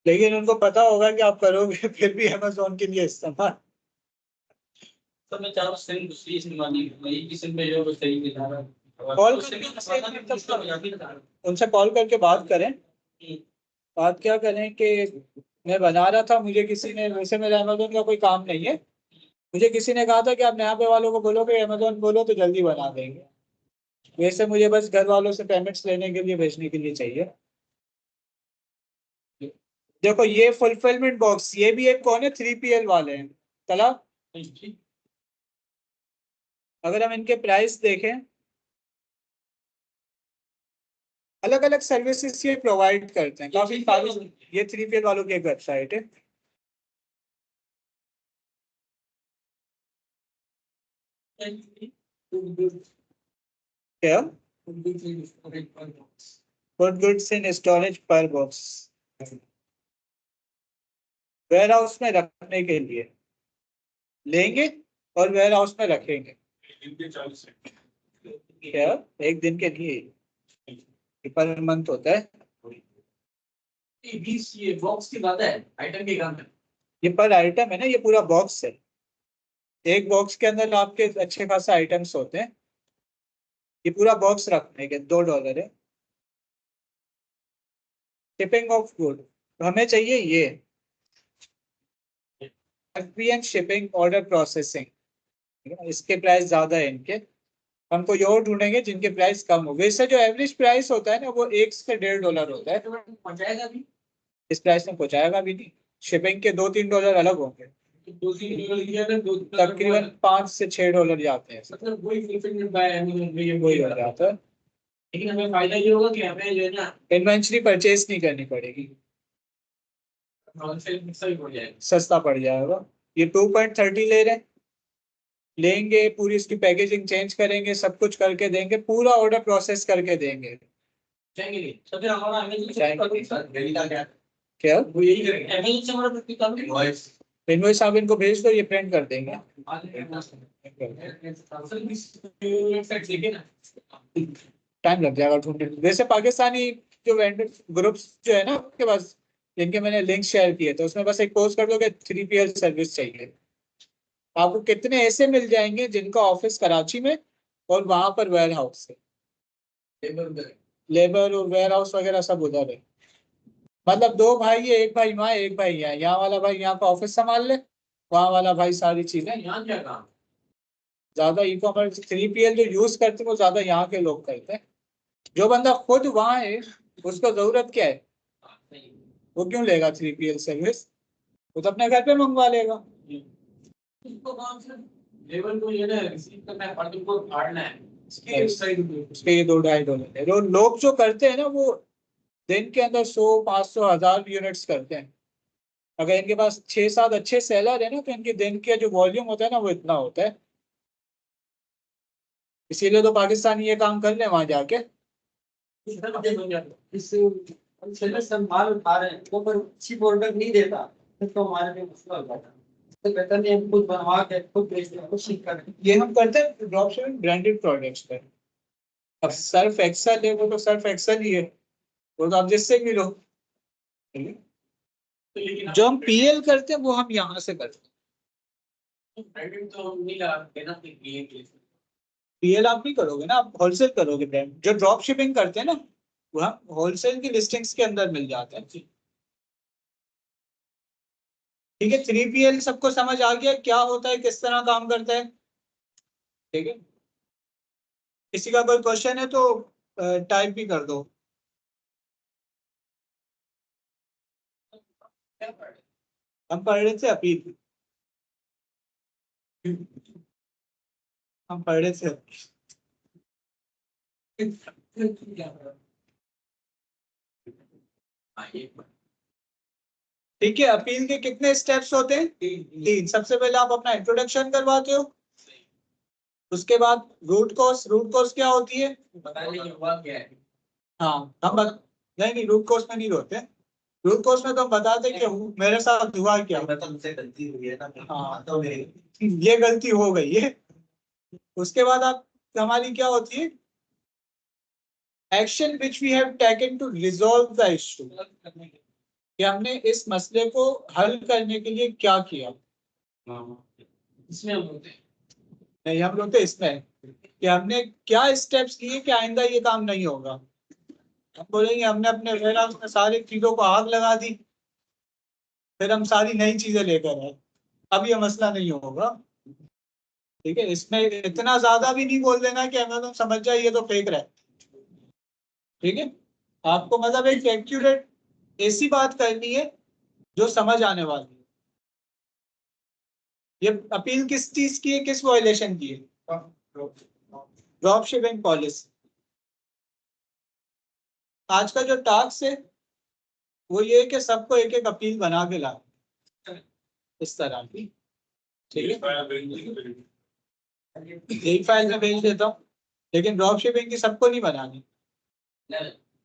Speaker 1: लेकिन उनको पता होगा कि आप करोगे फिर भी अमेजोन के लिए इस्तेमाल।
Speaker 2: तो मैं चारों सिम दूसरी इस्तेमाल नहीं करूंगा, एक ही सिम पे जो सही दिखा रहा है।
Speaker 1: कॉल
Speaker 2: तो सिम का
Speaker 1: उनसे कॉल करके बात करें। बात क्या करें कि मैं बना रहा था, मुझे किसी ने, वैसे मेरा अमेजोन का कोई काम नहीं है, मुझे किसी ने कहा था कि आप नया पे वालों को बोलोगे अमेजोन बोलो तो जल्दी बना देंगे। वैसे मुझे बस घर वालों से पेमेंट्स लेने के लिए, भेजने के लिए चाहिए। देखो ये फुलफिलमेंट बॉक्स, ये भी एक कौन है, 3PL वाले हैं तला। अगर हम इनके प्राइस देखें, अलग अलग सर्विसेज ये प्रोवाइड करते हैं काफी सारी। ये 3PL वालों की एक वेबसाइट है। क्या गुड गुड्स इन स्टोरेज पर बॉक्स, वेयर हाउस में रखने के लिए लेंगे और वेयर हाउस में रखेंगे। क्या एक दिन के लिए पर मंथ होता है?
Speaker 2: ये बॉक्स की बात है, आइटम की काम है।
Speaker 1: ये पर आइटम है ना, ये पूरा बॉक्स है। एक बॉक्स के अंदर आपके अच्छे खासा आइटम्स होते हैं। ये पूरा बॉक्स रखने के $2 है। शिपिंग ऑफ गुड हमें चाहिए ये, FBN शिपिंग ऑर्डर प्रोसेसिंग, इसके प्राइस ज्यादा है इनके। हम कोई और ढूंढेंगे जिनके प्राइस कम हो। वैसे जो एवरेज प्राइस होता है ना वो $1 से $1.5 होता है।
Speaker 2: पहुंचाएगा भी
Speaker 1: इस प्राइस में पहुंचाएगा भी नहीं, शिपिंग के $2-3 अलग होंगे। तकरीबन $5 से $6 जाते हैं,
Speaker 2: मतलब वही फुलफिलमेंट बाय अमेज़न में ये
Speaker 1: वही हो जाता है।
Speaker 2: लेकिन हमें फायदा ये होगा कि हमें जो है ना
Speaker 1: इन्वेंट्री परचेज नहीं करनी पड़ेगी,
Speaker 2: होलसेल सही हो जाएगा।
Speaker 1: सस्ता पड़ जाएगा। ये 2.30 ले रहे हैं, लेंगे पूरी इसकी पैकेजिंग चेंज करेंगे, सब कुछ करके देंगे, पूरा ऑर्डर प्रोसेस करके देंगे।
Speaker 2: चाहेंगे नहीं तो फिर हमारा अमेज़न से
Speaker 1: चाहेंगे
Speaker 2: करो सर, डेली का क्या
Speaker 1: क्या
Speaker 2: वो यही करेंगे, अमेज़न से हमारा प्रतिक काम
Speaker 3: इनवॉइस
Speaker 1: इनवॉइस आप इनको भेज दो, ये प्रिंट कर देंगे।
Speaker 2: देखिए ना
Speaker 1: टाइम लग जाएगा ढूंढने में। वैसे पाकिस्तानी जो वेंडर ग्रुप्स जो है ना आपके पास, जिनके मैंने लिंक शेयर किए तो उसमें बस एक पोस्ट कर दो कि 3PL सर्विस चाहिए। आपको कितने ऐसे मिल जाएंगे जिनका ऑफिस कराची में और वहां पर वेयर हाउस है, लेबर और वेयर हाउस वगैरह सब उधर है। मतलब दो भाई है, एक भाई वहाँ एक भाई यहाँ, यहाँ वाला भाई यहाँ का ऑफिस संभाल ले, वहाँ वाला भाई सारी चीजें।
Speaker 2: यहाँ क्या काम
Speaker 1: ज्यादा ई कॉमर्स 3PL जो यूज करते हैं वो ज्यादा यहाँ के लोग करते हैं। जो बंदा खुद वहाँ है उसको जरूरत क्या है, वो क्यों लेगा 3PL सर्विस, वो तो अपने घर पे मंगवा लेगा।
Speaker 2: उसको काम से लेबर को ये ना रिसीव करना है, पार्टी को फाड़ना है, इसके
Speaker 1: उसके ये $2-2.5 है। लोग जो करते हैं ना वो दिन के अंदर 100, 500, 1000 यूनिट्स करते हैं। अगर इनके पास 6-7 अच्छे सेलर है ना तो इनके दिन के जो वॉल्यूम होता है ना वो इतना होता है। इसीलिए तो पाकिस्तानी ये काम कर रहे हैं वहां जाके।
Speaker 2: इससे सब माल उठा रहे हैं, वो पर अच्छी प्रोडक्ट नहीं देता तो हमारे लिए मसला हो जाता है। तो बेहतर नहीं हम खुद बनवा के खुद बेचते हैं, खुद सीख कर
Speaker 1: ये हम करते हैं ड्रॉप शिपिंग ब्रांडेड प्रोडक्ट्स पे। अब सर्फ एक्सेल है, वो तो सर्फ एक्सेल ही है, वो तो आप जिससे भी लो।
Speaker 2: तो लेकिन
Speaker 1: जो हम PL करते हैं वो हम यहाँ से करते हैं।
Speaker 2: ब्रांडेड तो नहीं लगा देना चाहिए।
Speaker 1: पीएल आप नहीं करोगे ना, आप होलसेल करोगे। ब्रांड जो ड्रॉप शिपिंग करते हैं ना, वो हम होलसेल की लिस्टिंग्स के अंदर मिल जाते हैं। ठीक है, 3PL सबको समझ आ गया क्या होता है, किस तरह काम करता है। ठीक है, किसी का कोई क्वेश्चन है तो टाइप भी कर दो। हम पढ़ रहे थे अपील, हम पढ़ रहे थे। ठीक है, अपील के कितने स्टेप्स होते हैं? तीन। सबसे पहले आप अपना इंट्रोडक्शन करवाते हो, उसके बाद रूट कॉज। रूट कॉज क्या होती है?
Speaker 3: हुआ क्या है?
Speaker 1: हाँ, नहीं रूट कॉज में नहीं होते। रूट कॉज में तो हम बताते कि मेरे साथ हुआ क्या।
Speaker 3: मतलब मुझसे गलती हुई है ना,
Speaker 1: हाँ,
Speaker 3: तो मेरी
Speaker 1: ये गलती हो गई है। उसके बाद आप हमारी क्या होती है? Action which we have taken to resolve the issue, कि हमने इस मसले को हल करने के लिए क्या किया।
Speaker 2: इसमें हम होते हैं।
Speaker 1: नहीं, हम लोग तो इसमें कि हमने क्या स्टेप्स लिए कि आइंदा ये काम नहीं होगा। हम बोलेंगे हमने अपने वेयरहाउस में सारी चीजों को आग लगा दी, फिर हम सारी नई चीजें लेकर आए, अब ये मसला नहीं होगा। ठीक है, इसमें इतना ज्यादा भी नहीं बोल देना कि हमें तुम समझ जाए ये तो फेक रहा है। ठीक है, आपको मतलब एक एक्यूरेट ऐसी बात करनी है जो समझ आने वाली है। ये अपील किस चीज की है, किस वायलेशन की है? Drop shipping policy. आज का जो टास्क है वो ये है कि सबको एक एक अपील बना के ला, इस तरह की। ठीक है, एक फाइल में भेज देता हूँ, लेकिन ड्रॉप शिपिंग की सबको नहीं बनानी,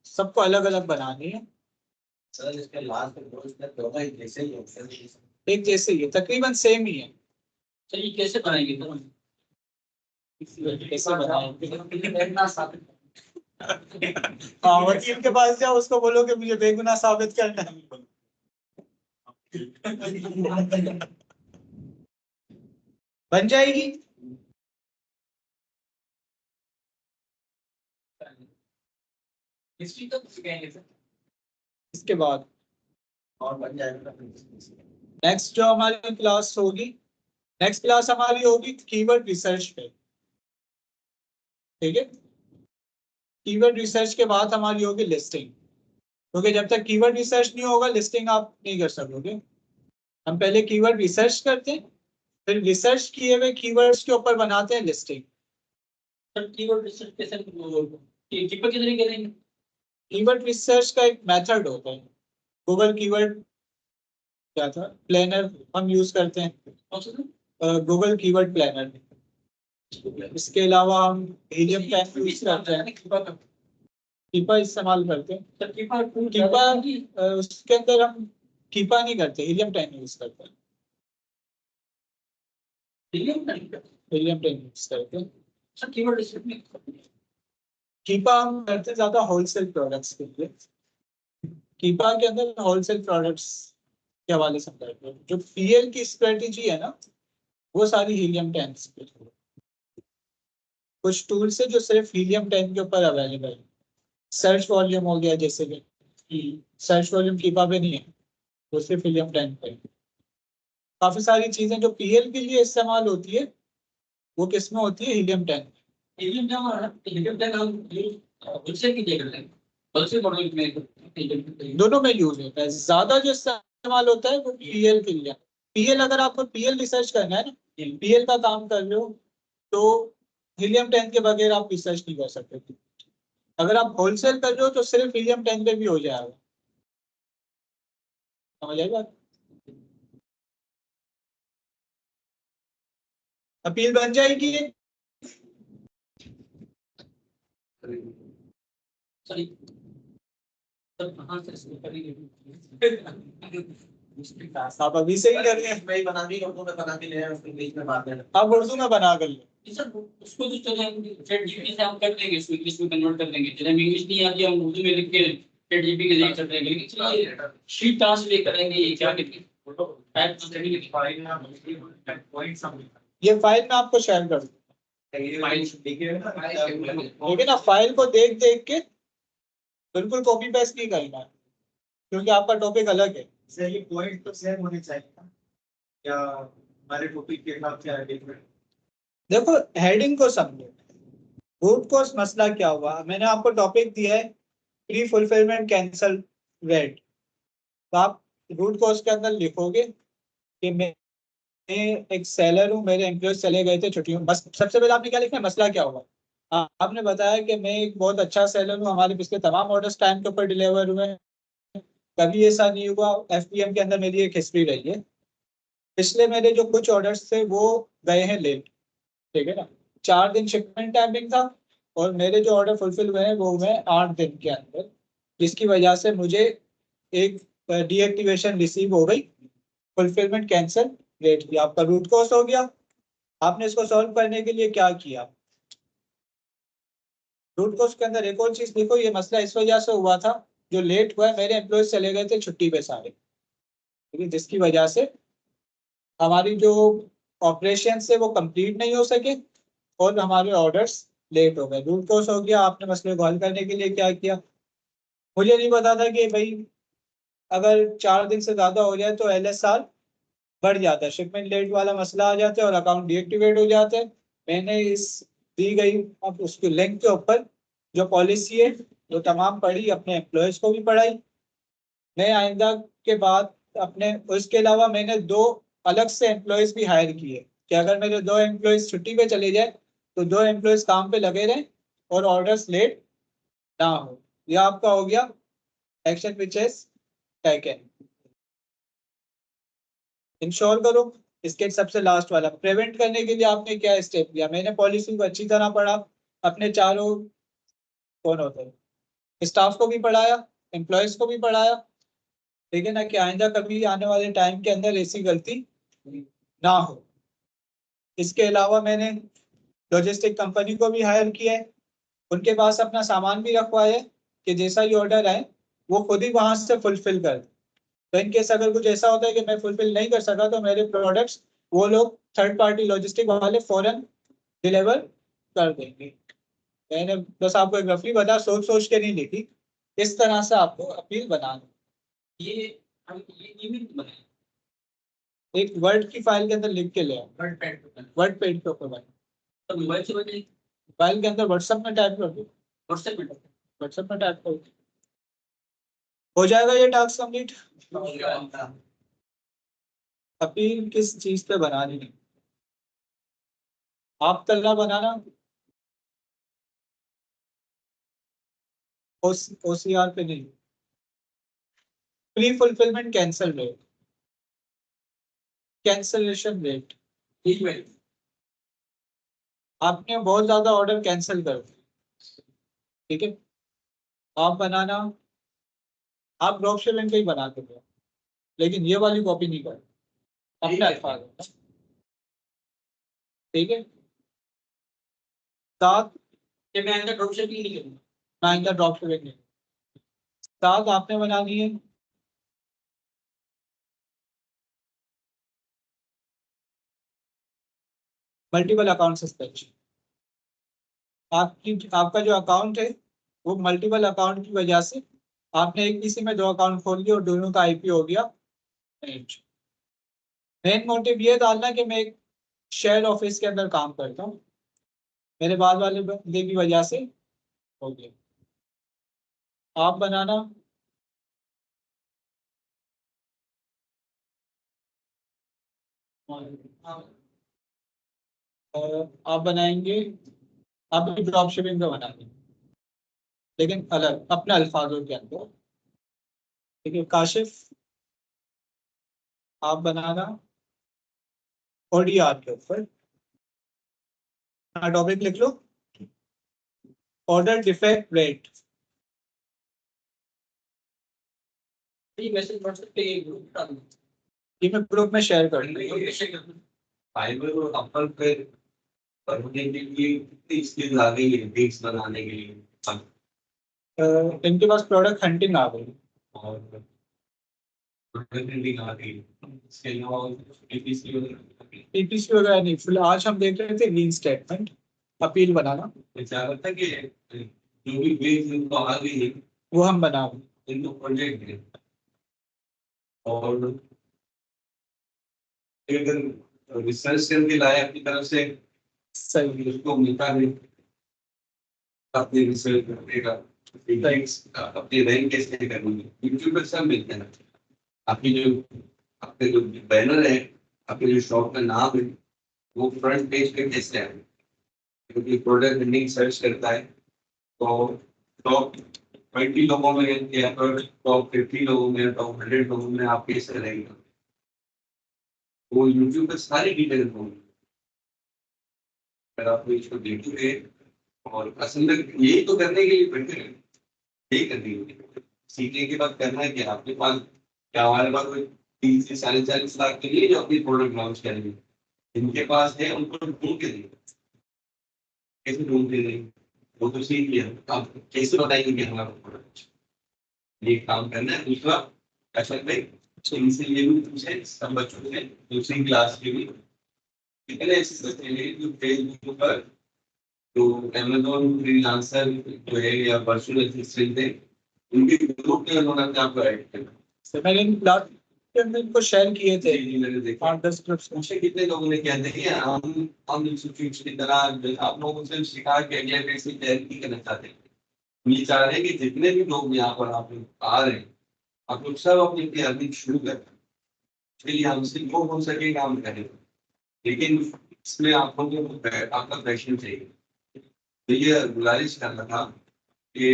Speaker 1: सबको अलग अलग बनानी है।
Speaker 3: सर इसके लास्ट में दो स्टेप दोनों एक जैसे ही होते हैं।
Speaker 1: एक जैसे ही है, तकरीबन सेम ही है।
Speaker 2: चलिए कैसे बनाएंगे तो
Speaker 1: कैसे बनाएंगे? हाँ, वकील के पास जाओ, उसको बोलो कि मुझे बेगुनाह साबित करना है। बन जाएगी।
Speaker 2: हिस्ट्री तो कहेंगे सर।
Speaker 1: इसके बाद
Speaker 3: और बन जाएगा।
Speaker 1: नेक्स्ट जो हमारी क्लास होगी, नेक्स्ट क्लास हमारी होगी कीवर्ड रिसर्च पे। ठीक है, कीवर्ड रिसर्च के बाद हमारी होगी लिस्टिंग, क्योंकि जब तक कीवर्ड रिसर्च नहीं होगा लिस्टिंग आप नहीं कर सकोगे। हम पहले कीवर्ड रिसर्च करते हैं, फिर रिसर्च किए हुए कीवर्ड्स के ऊपर बनाते हैं लिस्टिंग।
Speaker 2: सर कीवर्ड रिसर्च कैसे कीपर के जरिए करेंगे?
Speaker 1: कीवर्ड रिसर्च का एक मेथड होता है, गूगल कीवर्ड क्या था, प्लानर हम यूज करते हैं,
Speaker 2: कौन सा सर?
Speaker 1: Google keyword planner. इसके अलावा हम हीलियम टैग यूज करते हैं, कीपा इस्तेमाल करते हैं।
Speaker 2: सर कीपर
Speaker 1: कीपा उसके अंदर हम कीपा नहीं करते, हीलियम टैग यूज करते हैं। हीलियम टैग यूज करते हैं।
Speaker 2: सर कीवर्ड रिसर्च में
Speaker 1: कीपा हम करते हैं ज्यादा होलसेल प्रोडक्ट्स के लिए। कीपा के अंदर होलसेल प्रोडक्ट्स के हवाले से करते हैं। जो पीएल की स्ट्रेटेजी है ना, वो सारी हीलियम टैंक्स पे है। कुछ टूल्स है जो सिर्फ हीलियम टैंक के ऊपर अवेलेबल है। सर्च वॉल्यूम हो गया, जैसे कि सर्च वॉल्यूम कीपा पे नहीं है, वो सिर्फ हीलियम टैंक पे है। काफी सारी चीजें जो पीएल के लिए इस्तेमाल होती है वो किस में होती है? Helium tank.
Speaker 2: हीलियम टैग हम होलसेल की जगह करते हैं, होलसेल मॉडल में
Speaker 1: दोनों में यूज होता है, ज्यादा जो इस्तेमाल होता है वो पीएल के लिए। पीएल अगर आपको पीएल रिसर्च करना है ना, पीएल का काम कर रहे हो, तो हीलियम टैंक के बगैर आप रिसर्च नहीं कर सकते। अगर आप होलसेल कर रहे हो तो सिर्फ हीलियम टैंक पे भी हो जाएगा। समझ आएगा? अपील बन जाएगी।
Speaker 2: सॉरी सर कहाँ से शुरू करेंगे?
Speaker 1: आप अभी से ही कर रहे हैं।
Speaker 3: मैं ही बना दी, उर्दू में बना के ले आया, उसके बीच में बात है।
Speaker 1: आप उर्दू में बना कर लो।
Speaker 2: सर उसको तो चले हम चैट जीपीटी से हम कर देंगे, इसको इंग्लिश में कन्वर्ट कर देंगे। चले इंग्लिश नहीं आती हम उर्दू में लिख के चैट जीपीटी के जरिए कर देंगे। लेकिन चलिए शीट ट्रांसलेट करेंगे, ये क्या कहते हैं?
Speaker 1: ये फाइल मैं आपको शेयर कर दूँ। लेकिन आप फाइल को देख देख के बिल्कुल कॉपी पेस्ट नहीं करना है, क्योंकि आपका टॉपिक अलग है।
Speaker 4: सही पॉइंट तो सेम होने चाहिए ना, या हमारे टॉपिक के हिसाब से डिफरेंट।
Speaker 1: देखो हेडिंग को समझो, रूट कॉज मसला क्या हुआ। मैंने आपको टॉपिक दिया है प्री फुलफिलमेंट कैंसल रेट, तो आप रूट कॉज के अंदर लिखोगे कि मैं एक सेलर हूँ, मेरे एम्प्लॉयज चले गए थे छुट्टियों में। बस सबसे पहले आपने क्या लिखना है, मसला क्या हुआ। आपने बताया कि मैं एक बहुत अच्छा सेलर हूँ, हमारे पिछले तमाम ऑर्डर्स टाइम के ऊपर डिलीवर हुए हैं, कभी ऐसा नहीं हुआ। एफपीएम के अंदर मेरी एक हिस्ट्री रही है, पिछले मेरे जो कुछ ऑर्डर्स थे वो गए हैं लेट, ठीक है ना। 4 दिन शिपमेंट टाइमिंग था, और मेरे जो ऑर्डर फुलफिल हुए हैं वो हुए 8 दिन के अंदर, जिसकी वजह से मुझे एक डीएक्टिवेशन रिसीव हो गई, फुलफिलमेंट कैंसिल रेट की। आपका रूट कॉज हो गया। आपने इसको सॉल्व करने के लिए क्या किया, रूट कॉज के अंदर एक और चीज लिखो, ये मसला इस वजह से हुआ था, जो लेट हुआ है, मेरे एम्प्लॉयज चले गए थे छुट्टी पे सारे, ठीक है, जिसकी वजह से हमारी जो ऑपरेशन है वो कंप्लीट नहीं हो सके और हमारे ऑर्डर्स लेट हो गए। रूट कॉज हो गया। आपने मसले को हल करने के लिए क्या किया, मुझे नहीं पता था कि भाई अगर 4 दिन से ज्यादा हो जाए तो एलएसआर बढ़ जाता है, शिपमेंट लेट वाला मसला आ जाता है और अकाउंट डीएक्टिवेट हो जाता है। मैंने इस दी गई अब उसकी लिंक के ऊपर जो पॉलिसी है वो तमाम पढ़ी, अपने एम्प्लॉयज को भी पढ़ाई। मैं आइंदा के बाद अपने, उसके अलावा मैंने 2 अलग से एम्प्लॉयज भी हायर किए कि अगर मेरे 2 एम्प्लॉयज छुट्टी पे चले जाए तो 2 एम्प्लॉयज काम पे लगे रहें और ऑर्डर्स लेट ना हो। यह आपका हो गया action which is taken. Ensure करो। इसके सबसे लास्ट वाला प्रिवेंट करने के लिए आपने क्या स्टेप लिया। मैंने पॉलिसी को अच्छी तरह पढ़ा, अपने चारों कौन होते हैं स्टाफ को भी पढ़ाया, एम्प्लॉयज को भी पढ़ाया, ठीक है ना, कि आइंदा कभी आने वाले टाइम के अंदर ऐसी गलती ना हो। इसके अलावा मैंने लॉजिस्टिक कंपनी को भी हायर किया है, उनके पास अपना सामान भी रखवाया है कि जैसा ही ऑर्डर आए वो खुद ही वहां से फुलफिल कर। तो इन केस अगर कुछ ऐसा होता है कि मैं फुलफिल नहीं कर सका तो मेरे प्रोडक्ट्स वो लोग थर्ड पार्टी लॉजिस्टिक वाले फौरन डिलीवर कर देंगे। मैंने बस आपको एक रफली बता, सोच सोच के नहीं लिखी, इस तरह से आपको अपील बनाना।
Speaker 2: ये हम ये ईमेल बनाए
Speaker 1: एक वर्ड की फाइल के अंदर लिख के ले आओ,
Speaker 2: वर्ड पैड पे बनाए,
Speaker 1: वर्ड पेज पे ऊपर
Speaker 2: तो मोबाइल से बनाए,
Speaker 1: फाइल के अंदर व्हाट्सएप में टाइप कर दो,
Speaker 2: व्हाट्सएप में
Speaker 1: व्हाट्सएप में टाइप कर दो, हो जाएगा ये टास्क कंप्लीट। अपील किस चीज पे बनानी है, आप तल्ला बनाना, ओसीआर पे नहीं, pre fulfilment cancel rate, cancellation rate.
Speaker 2: Email.
Speaker 1: आपने बहुत ज्यादा ऑर्डर कैंसिल कर दिए, ठीक है, आप बनाना, आप ड्रॉप शिपिंग का ही बना के दो, लेकिन ये वाली कॉपी नहीं कर, अपने अल्फाज में, ठीक है। 7
Speaker 2: कि मैं अंदर ड्रॉप शिपिंग नहीं करूंगा,
Speaker 1: ना इनका ड्रॉप शिपिंग नहीं। 7 आपने बनानी है मल्टीपल अकाउंट सस्पेंशन। आपका जो अकाउंट है वो मल्टीपल अकाउंट की वजह से आपने एक किसी में 2 अकाउंट खोल लिए और दोनों का आईपी हो गया। मेन मोटिव ये डालना कि मैं एक शेयर ऑफिस के अंदर काम करता हूँ, मेरे बाद वाले बंदे की वजह से हो गया। आप बनाना आप बनाएंगे, आप भी ड्रॉप शिपिंग का बनाएंगे लेकिन अलग अपने अल्फाजों के अंदर, ठीक है। काशिफ आप बनाना ओडीआर के ऊपर, टॉपिक लिख लो ऑर्डर डिफेक्ट रेट।
Speaker 2: ये मैसेज व्हाट्सएप पे ये ग्रुप डाल दो,
Speaker 1: ये मैं ग्रुप में शेयर कर दूंगा।
Speaker 2: ये शेयर कर दो।
Speaker 3: फाइल में वो कंपल पे करने के लिए कितनी स्किल आ गई है बिग्स बनाने के लिए,
Speaker 1: इनके पास प्रोडक्ट हंटिंग आ गई
Speaker 3: और प्रिंटिंग आ गई, इसके अलावा पीपीसी वगैरह।
Speaker 1: पीपीसी वगैरह नहीं, फिलहाल आज हम देख रहे थे लीन स्टेटमेंट, अपील बनाना,
Speaker 3: विचार था कि जो भी बिल्स इनको आ गई है
Speaker 1: वो हम बनाओ।
Speaker 3: इनको प्रोजेक्ट है और अगर रिसर्च करके लाए अपनी तरफ से
Speaker 1: सही।
Speaker 3: उसको मिलता है अपनी रिसर्च करने का अपनी रैंक कैसे करनी है यूट्यूब पर सब मिलते हैं। आपकी जो आपके जो बैनर है आपके जो शॉप का नाम है वो फ्रंट पेज पे कैसे आए क्योंकि प्रोडक्ट लिंक सर्च करता है तो टॉप 20 लोगों में या फिर टॉप 50 लोगों में टॉप 100 लोगों में आप कैसे रहेंगे वो यूट्यूब पे सारी डिटेल होंगी। अगर आप इसको देखोगे और असल में यही तो करने के लिए बैठे हैं यही करनी है सीखने के बाद करना है कि आपके पास क्या हमारे पास कोई 30 से 40 लाख के लिए जो अपनी प्रोडक्ट लॉन्च करेंगे इनके पास है उनको ढूंढ के देंगे कैसे ढूंढ के देंगे वो तो सीख लिया आप कैसे बताएंगे कि हमारा प्रोडक्ट ये काम करना है। दूसरा असल में इनसे ये भी पूछे सब बच्चों से दूसरी क्लास के भी कितने ऐसे बच्चे हैं जो फेसबुक पर जो अमेजोन फ्रीलांसर जो है या वर्चुअल असिस्टेंट है उनके ग्रुप में उन्होंने अपने आप को ऐड किया।
Speaker 1: मैंने इन क्लास के अंदर इनको शेयर किए थे
Speaker 3: जी मैंने देखा
Speaker 1: 8-10 ग्रुप्स में।
Speaker 3: मुझे कितने लोगों ने कहते हैं हम इंस्टीट्यूट की तरह आप लोगों से शिखा के अगले कैसे तैयारी करना चाहते हैं ये चाह रहे हैं कि जितने भी लोग यहाँ पर आप लोग आ रहे हैं आप लोग सब अपनी तैयारी शुरू करें इसलिए हमसे जो हो सके काम करें लेकिन इसमें आप लोगों को आपका पैशन चाहिए तो ये गुजारिश कर रहा था कि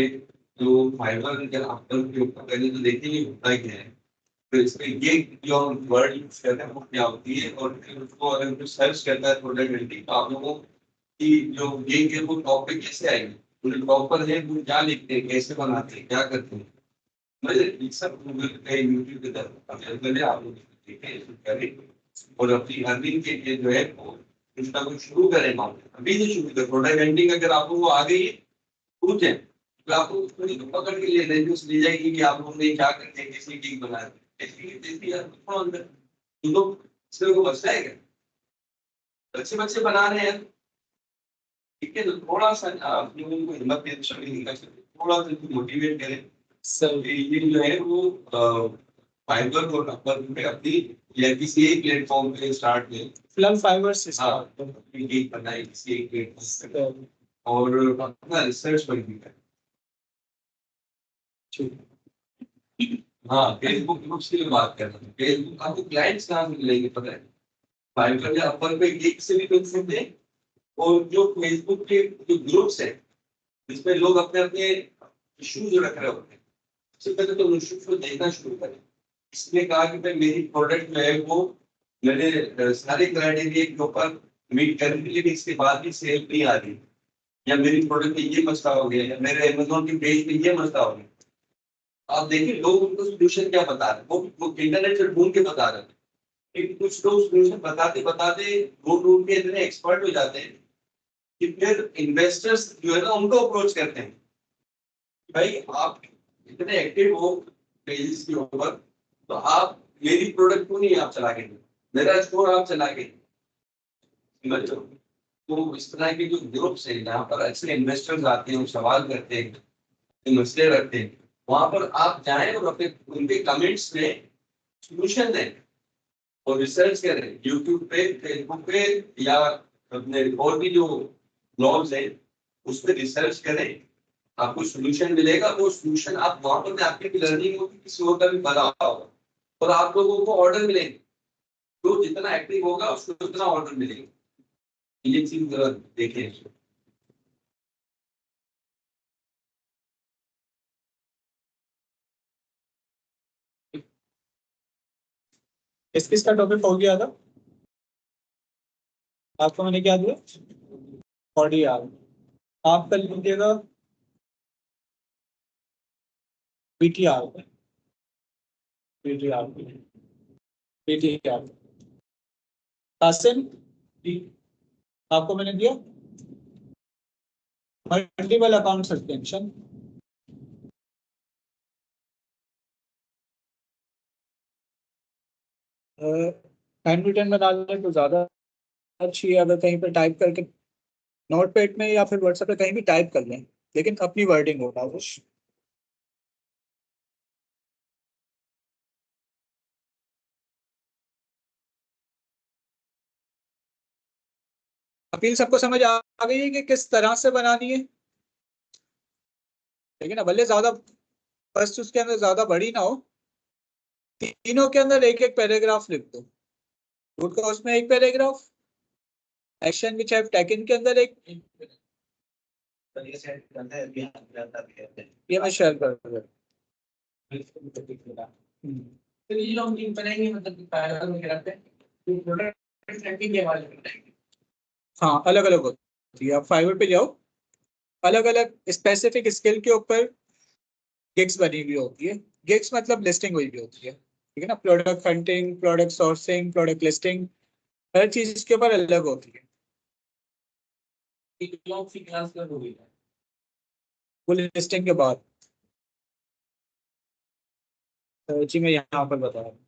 Speaker 3: जो फाइबर अगर आप लोग के ऊपर पहले तो देखेंगे होता क्या है तो इसमें ये जो हम वर्ड यूज करते हैं वो क्या होती है और फिर उसको अगर कुछ सर्च करता है प्रोडक्ट तो आप लोगों की जो ये है वो टॉपिक कैसे आएगी उन्हें प्रॉपर है वो क्या लिखते हैं कैसे बनाते हैं क्या करते हैं मतलब सब गूगल पे यूट्यूब पे अवेलेबल है आप लोग देखें करें और अपनी अर्निंग के लिए जो है वो कुछ ना कुछ शुरू करें अभी से शुरू करें प्रोडक्ट हंटिंग अगर आपको वो आ गई है पूछें तो आपको थोड़ी पकड़ के ले रेन्यूस ली जाएगी कि आप लोगों ने क्या करके कैसी टीम बनाया तो लोग इसमें को बचता है क्या अच्छे बच्चे बना रहे हैं ठीक है तो थोड़ा सा आप लोगों को हिम्मत देना थोड़ा सा मोटिवेट करें सर ये जो है वो फाइबर और अपवर पे अपनी या किसी एक प्लेटफॉर्म पे स्टार्ट में
Speaker 1: फिलहाल फाइबर से
Speaker 3: एक बनाए किसी एक प्लेटफॉर्म और अपना रिसर्च पर भी करें हाँ फेसबुक ग्रुप्स की बात कर रहे हैं फेसबुक आपको क्लाइंट्स कहाँ से मिलेंगे पता है फाइबर या अपवर पे एक से भी मिल सकते हैं और जो फेसबुक के जो ग्रुप्स है जिसमें लोग अपने अपने इश्यूज रख रहे होते हैं सबसे पहले तो इश्यूज को देखना शुरू करें इसने कहा कि भाई मेरी प्रोडक्ट जो है वो मैंने सारे क्राइटेरिया के ऊपर मीट करने के लिए इसके बाद भी सेल नहीं आ रही या मेरी प्रोडक्ट में ये मसला हो गया या मेरे अमेजोन की पेज पे ये मसला हो गया आप देखिए लोग उनको सोल्यूशन क्या बता रहे हैं वो इंटरनेट से ढूंढ के बता रहे हैं लेकिन कुछ लोग सोल्यूशन बताते बताते वो ढूंढ के इतने एक्सपर्ट हो जाते हैं कि फिर इन्वेस्टर्स जो है ना उनको अप्रोच करते हैं भाई आप इतने एक्टिव हो पेजेस के ऊपर तो आप मेरी प्रोडक्ट क्यों नहीं आप चला के मेरा स्टोर आप चला के तो इस तरह के जो ग्रुप्स हैं जहाँ पर अच्छे इन्वेस्टर्स आते हैं सवाल करते हैं मसले रखते हैं वहां पर आप जाएं और अपने उनके कमेंट्स में सोल्यूशन दें और रिसर्च करें यूट्यूब पे फेसबुक पे या अपने और भी जो ब्लॉग्स हैं उस पर रिसर्च करें आपको सोल्यूशन मिलेगा वो सोल्यूशन आप वहां पर आपकी लर्निंग होगी किसी और का भी बना होगा और आप लोगों को ऑर्डर मिलेंगे तो जितना एक्टिव होगा उसको उतना ऑर्डर मिलेगा ये चीज देखें
Speaker 1: किसका टॉपिक हो गया था आपको मैंने क्या दिया बॉडी आर आप कर लीजिएगा बीटीआर बीटीआर बीटीआर कासिम आपको मैंने दिया multiple account suspension handwritten बना लें तो ज्यादा अच्छी है अगर कहीं पर टाइप करके नोटपैड में या फिर व्हाट्सएप पे कहीं भी टाइप कर लें, लेकिन अपनी वर्डिंग होगा वो। अपील सबको समझ आ गई है कि किस तरह से बनानी है? ठीक है ना, भले ज्यादा बस उसके अंदर ज्यादा बड़ी ना हो, तीनों के अंदर एक एक पैराग्राफ लिख दो। रूट कॉज में एक paragraph, action which have taken के अंदर एक,
Speaker 4: तो ये सेट करते हैं अभी हम जाता भी है।
Speaker 1: ये मैं शेयर कर दूंगा।
Speaker 2: तो ये जो हम टीम बनाएंगे मतलब कि पैरेलल में करते हैं तो प्रोडक्ट ट्रैकिंग के बारे में बताएंगे।
Speaker 1: हाँ, अलग अलग होती है। आप फाइवर पे जाओ, अलग अलग स्पेसिफिक स्किल के ऊपर गिग्स बनी हुई होती है। गिग्स मतलब लिस्टिंग हुई भी होती है, ठीक है ना। Product hunting, product sourcing, product listing, हर चीज इसके ऊपर अलग होती है।
Speaker 2: एक क्लास की क्लास कर होगी
Speaker 1: फुल लिस्टिंग के बाद जी मैं यहाँ पर बता रहा हूँ।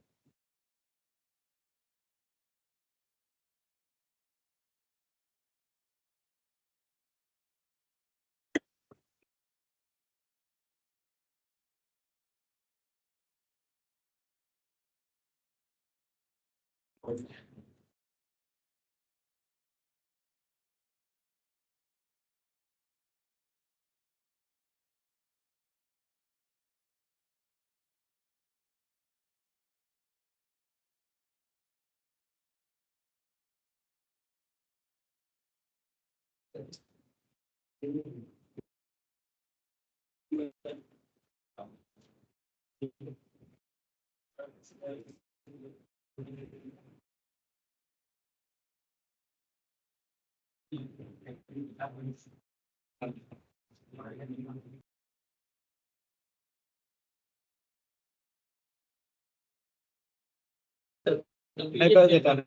Speaker 1: मैं कर देता हूँ।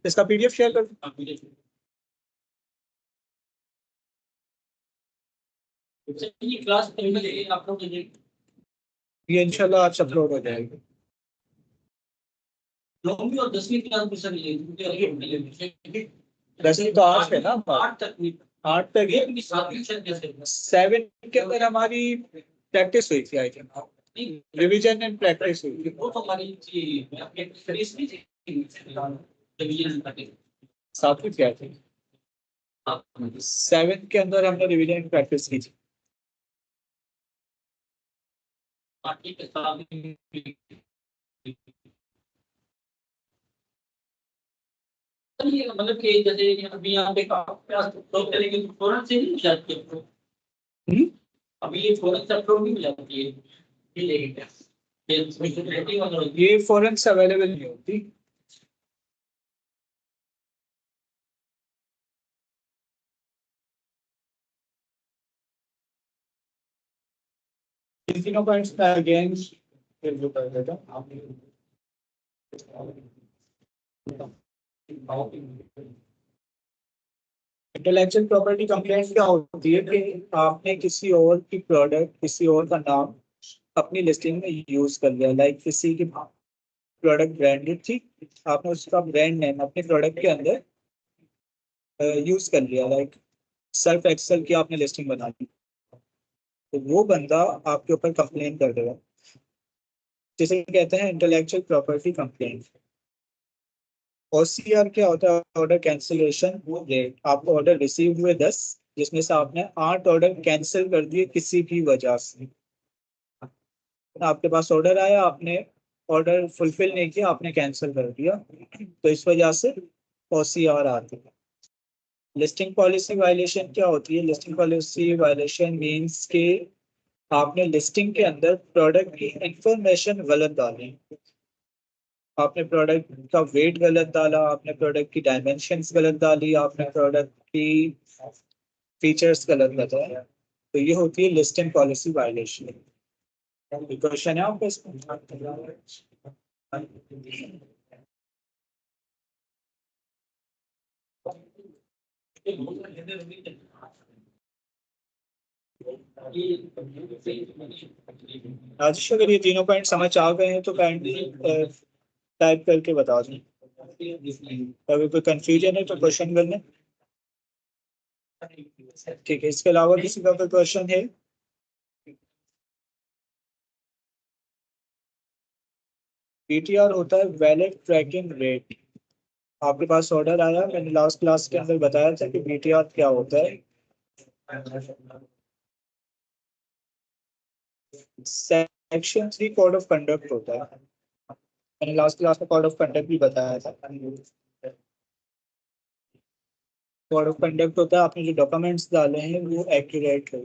Speaker 1: इसका पीडीएफ शेयर कर दूँ?
Speaker 2: ये क्लास में आप लोग
Speaker 1: ये इंशाल्लाह आज अपलोड हो जाएगी।
Speaker 2: 9वीं और 10वीं क्लास में सर ये
Speaker 1: 10वीं तो आज है ना,
Speaker 2: 8 तक नहीं
Speaker 1: 8 तक
Speaker 2: ये भी 7वीं सर कैसे
Speaker 1: 7 के अंदर हमारी प्रैक्टिस हुई थी, I think revision and practice हुई थी।
Speaker 2: वो तो हमारी प्रैक्टिस भी थी रिवीजन करके
Speaker 1: 7वीं क्या थी? 7 के अंदर हमने रिवीजन एंड प्रैक्टिस की थी।
Speaker 2: पार्टी के साथ ये मतलब कि जैसे अभी यहाँ पे तो करेंगे तो फौरन से नहीं जाती है अभी ये फौरन से अपलोड नहीं हो जाती है ये लेके
Speaker 1: ये फॉरेन से अवेलेबल नहीं होती। इन तीनों पॉइंट्स में अगेन रिव्यू कर देता हूं। इंटेलेक्चुअल प्रॉपर्टी कंप्लेंट क्या होती है कि आपने किसी और की प्रोडक्ट, किसी और का नाम अपनी लिस्टिंग में यूज कर लिया। लाइक किसी की प्रोडक्ट ब्रांडेड थी, आपने उसका ब्रांड नेम अपने प्रोडक्ट के अंदर यूज कर लिया। लाइक सर्फ एक्सेल की आपने लिस्टिंग बना ली, तो वो बंदा आपके ऊपर कंप्लेन कर देगा, जिसे कहते हैं इंटेलेक्चुअल प्रॉपर्टी कंप्लेंट। OCR क्या होता है? Order cancellation rate. आपको ऑर्डर रिसीव हुए 10, जिसमें से आपने 8 ऑर्डर कैंसिल कर दिए किसी भी वजह से। आपके पास ऑर्डर आया, आपने ऑर्डर फुलफिल नहीं किया, आपने कैंसिल कर दिया, तो इस वजह से OCR आती है। लिस्टिंग पॉलिसी वायलेशन क्या होती है? लिस्टिंग पॉलिसी वायलेशन मीन्स के आपने लिस्टिंग के अंदर प्रोडक्ट की इंफॉर्मेशन गलत डाली। आपने प्रोडक्ट का वेट गलत डाला, आपने प्रोडक्ट की डायमेंशंस गलत डाली, आपने प्रोडक्ट की फीचर्स गलत बताया, तो ये होती है लिस्टिंग पॉलिसी वायलेशन। क्वेश्चन है आपको इसमें? राजेश, अगर ये तीनों पॉइंट समझ आ गए हैं तो काइंडली टाइप करके बता दें। अगर कोई कंफ्यूजन है तो क्वेश्चन कर लें। ठीक है, इसके अलावा किसी का कोई क्वेश्चन है? बीटीआर होता है वैलिड ट्रैकिंग रेट। आपके पास ऑर्डर आया, मैंने लास्ट क्लास के अंदर बताया था कि बीटीआर क्या होता है। सेक्शन 3 कोड ऑफ कंडक्ट होता है। मैंने लास्ट क्लास में कोड ऑफ कंडक्ट भी बताया था। कोड ऑफ कंडक्ट होता है, आपने जो डॉक्यूमेंट्स डाले हैं वो एक्यूरेट हो,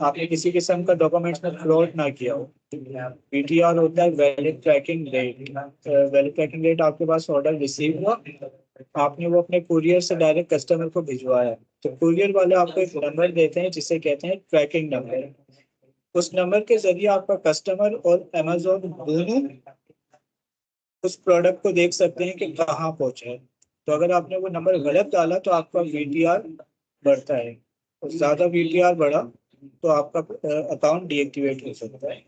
Speaker 1: आपने किसी किस्म का डॉक्यूमेंट्स में फ्रॉड ना किया हो। पीटीआर होता है valid tracking rate. Valid tracking rate, आपके पास ऑर्डर रिसीव हुआ, आपने वो अपने कुरियर से डायरेक्ट कस्टमर को भिजवाया, तो कुरियर वाले आपको एक नंबर देते हैं जिसे कहते हैं ट्रैकिंग नंबर। उस नंबर के जरिए आपका कस्टमर और अमेजोन दोनों उस प्रोडक्ट को देख सकते हैं कि कहाँ पहुंचा है। तो अगर आपने वो नंबर गलत डाला तो आपका वीटीआर बढ़ता है, और ज्यादा वीटीआर बढ़ा तो आपका अकाउंट डीएक्टिवेट हो सकता है।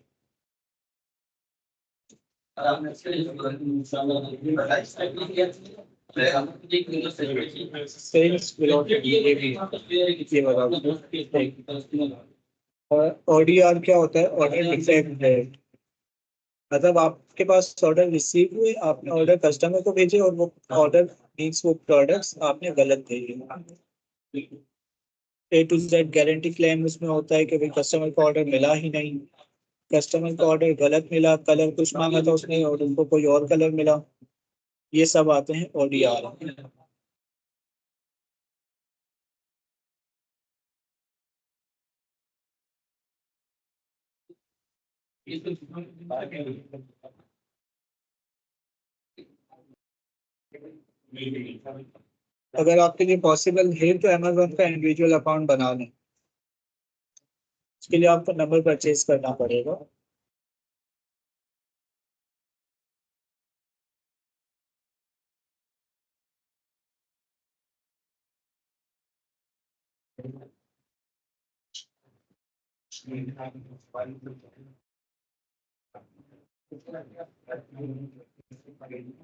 Speaker 1: सेल्स वेलोसिटी ये भी ये बताओ। और ओडीआर क्या होता है? Order defect rate. मतलब आपके पास ऑर्डर रिसीव हुए, आपने ऑर्डर कस्टमर को भेजे और वो ऑर्डर मीन्स वो प्रोडक्ट्स आपने गलत भेजे। A to Z guarantee claim उसमें होता है कि भाई कस्टमर को ऑर्डर मिला ही नहीं, कस्टमर को ऑर्डर गलत मिला, कलर कुछ मांगा था उसने और उनको कोई और कलर मिला। ये सब आते हैं ओडीआर। अगर आपके लिए पॉसिबल है तो अमेजोन का इंडिविजुअल अकाउंट बना लें। उसके लिए आपको नंबर परचेज करना पड़ेगा।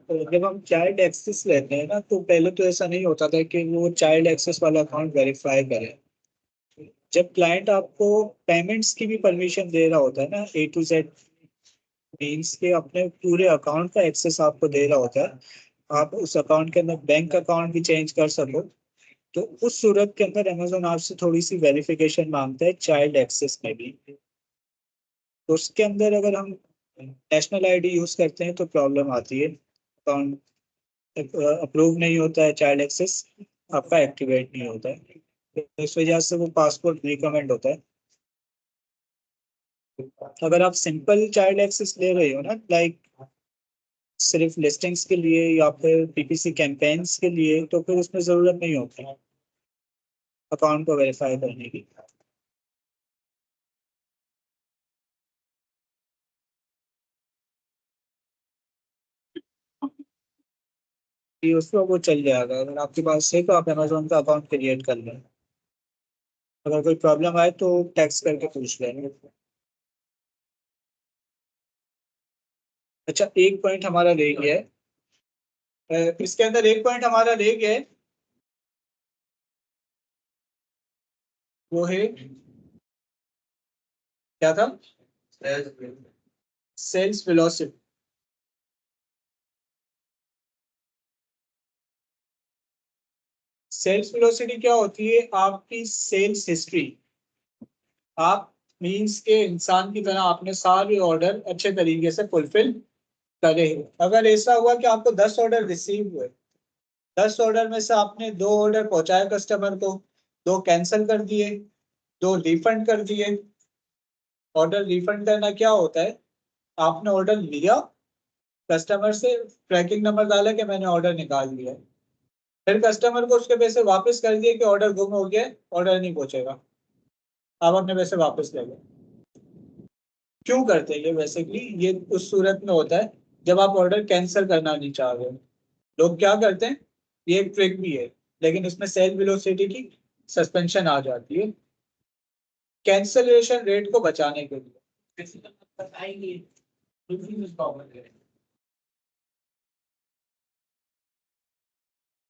Speaker 1: तो जब हम चाइल्ड एक्सेस लेते हैं ना, तो पहले तो ऐसा नहीं होता था कि वो चाइल्ड एक्सेस वाला अकाउंट वेरीफाई करे। जब क्लाइंट आपको पेमेंट्स की भी परमिशन दे रहा होता है ना, A to Z मीन्स के अपने पूरे अकाउंट का एक्सेस आपको दे रहा होता है, आप उस अकाउंट के अंदर बैंक अकाउंट भी चेंज कर सको, तो उस सूरत के अंदर अमेजोन आपसे थोड़ी सी वेरिफिकेशन मांगता है चाइल्ड एक्सेस में भी। तो उसके अंदर अगर हम नेशनल आईडी यूज करते हैं तो प्रॉब्लम आती है, अकाउंट अप्रूव नहीं होता है, चाइल्ड एक्सेस आपका एक्टिवेट नहीं होता है, तो इस वजह से वो पासपोर्ट रिकमेंड होता है। अगर आप सिंपल चाइल्ड एक्सेस ले रहे हो ना, लाइक सिर्फ लिस्टिंग्स के लिए या फिर पीपीसी कैंपेन्स के लिए, तो फिर उसमें जरूरत नहीं होती अकाउंट को वेरीफाई करने की। ये उसमें वो चल जाएगा, अगर आपके पास है तो आप अमेजोन का अकाउंट क्रिएट कर लें। अगर कोई प्रॉब्लम आए तो टेक्स्ट करके पूछ लेंगे। अच्छा, एक पॉइंट हमारा रह गया है, इसके अंदर एक पॉइंट हमारा रह गया है, वो है क्या था? Sales velocity. सेल्स वेलोसिटी क्या होती है? आपकी सेल्स हिस्ट्री। आप मीन्स के इंसान की तरह आपने सारे ऑर्डर अच्छे तरीके से फुलफिल करे। अगर ऐसा हुआ कि आपको 10 ऑर्डर रिसीव हुए, 10 ऑर्डर में से आपने 2 ऑर्डर पहुंचाए कस्टमर को, 2 कैंसिल कर दिए, 2 रिफंड कर दिए। ऑर्डर रिफंड करना क्या होता है? आपने ऑर्डर लिया कस्टमर से, ट्रैकिंग नंबर डाला कि मैंने ऑर्डर निकाल लिया, फिर कस्टमर को उसके पैसे वापस कर दिए कि ऑर्डर गुम हो गया, ऑर्डर नहीं पहुंचेगा, आप अपने पैसे वापस ले लो। क्यों करते हैं ये? बेसिकली ये उस सूरत में होता है जब आप ऑर्डर कैंसिल करना नहीं चाह रहे हो। लोग क्या करते हैं, ये एक ट्रिक भी है, लेकिन इसमें सेल वेलोसिटी की सस्पेंशन आ जाती है कैंसिलेशन रेट को बचाने के लिए।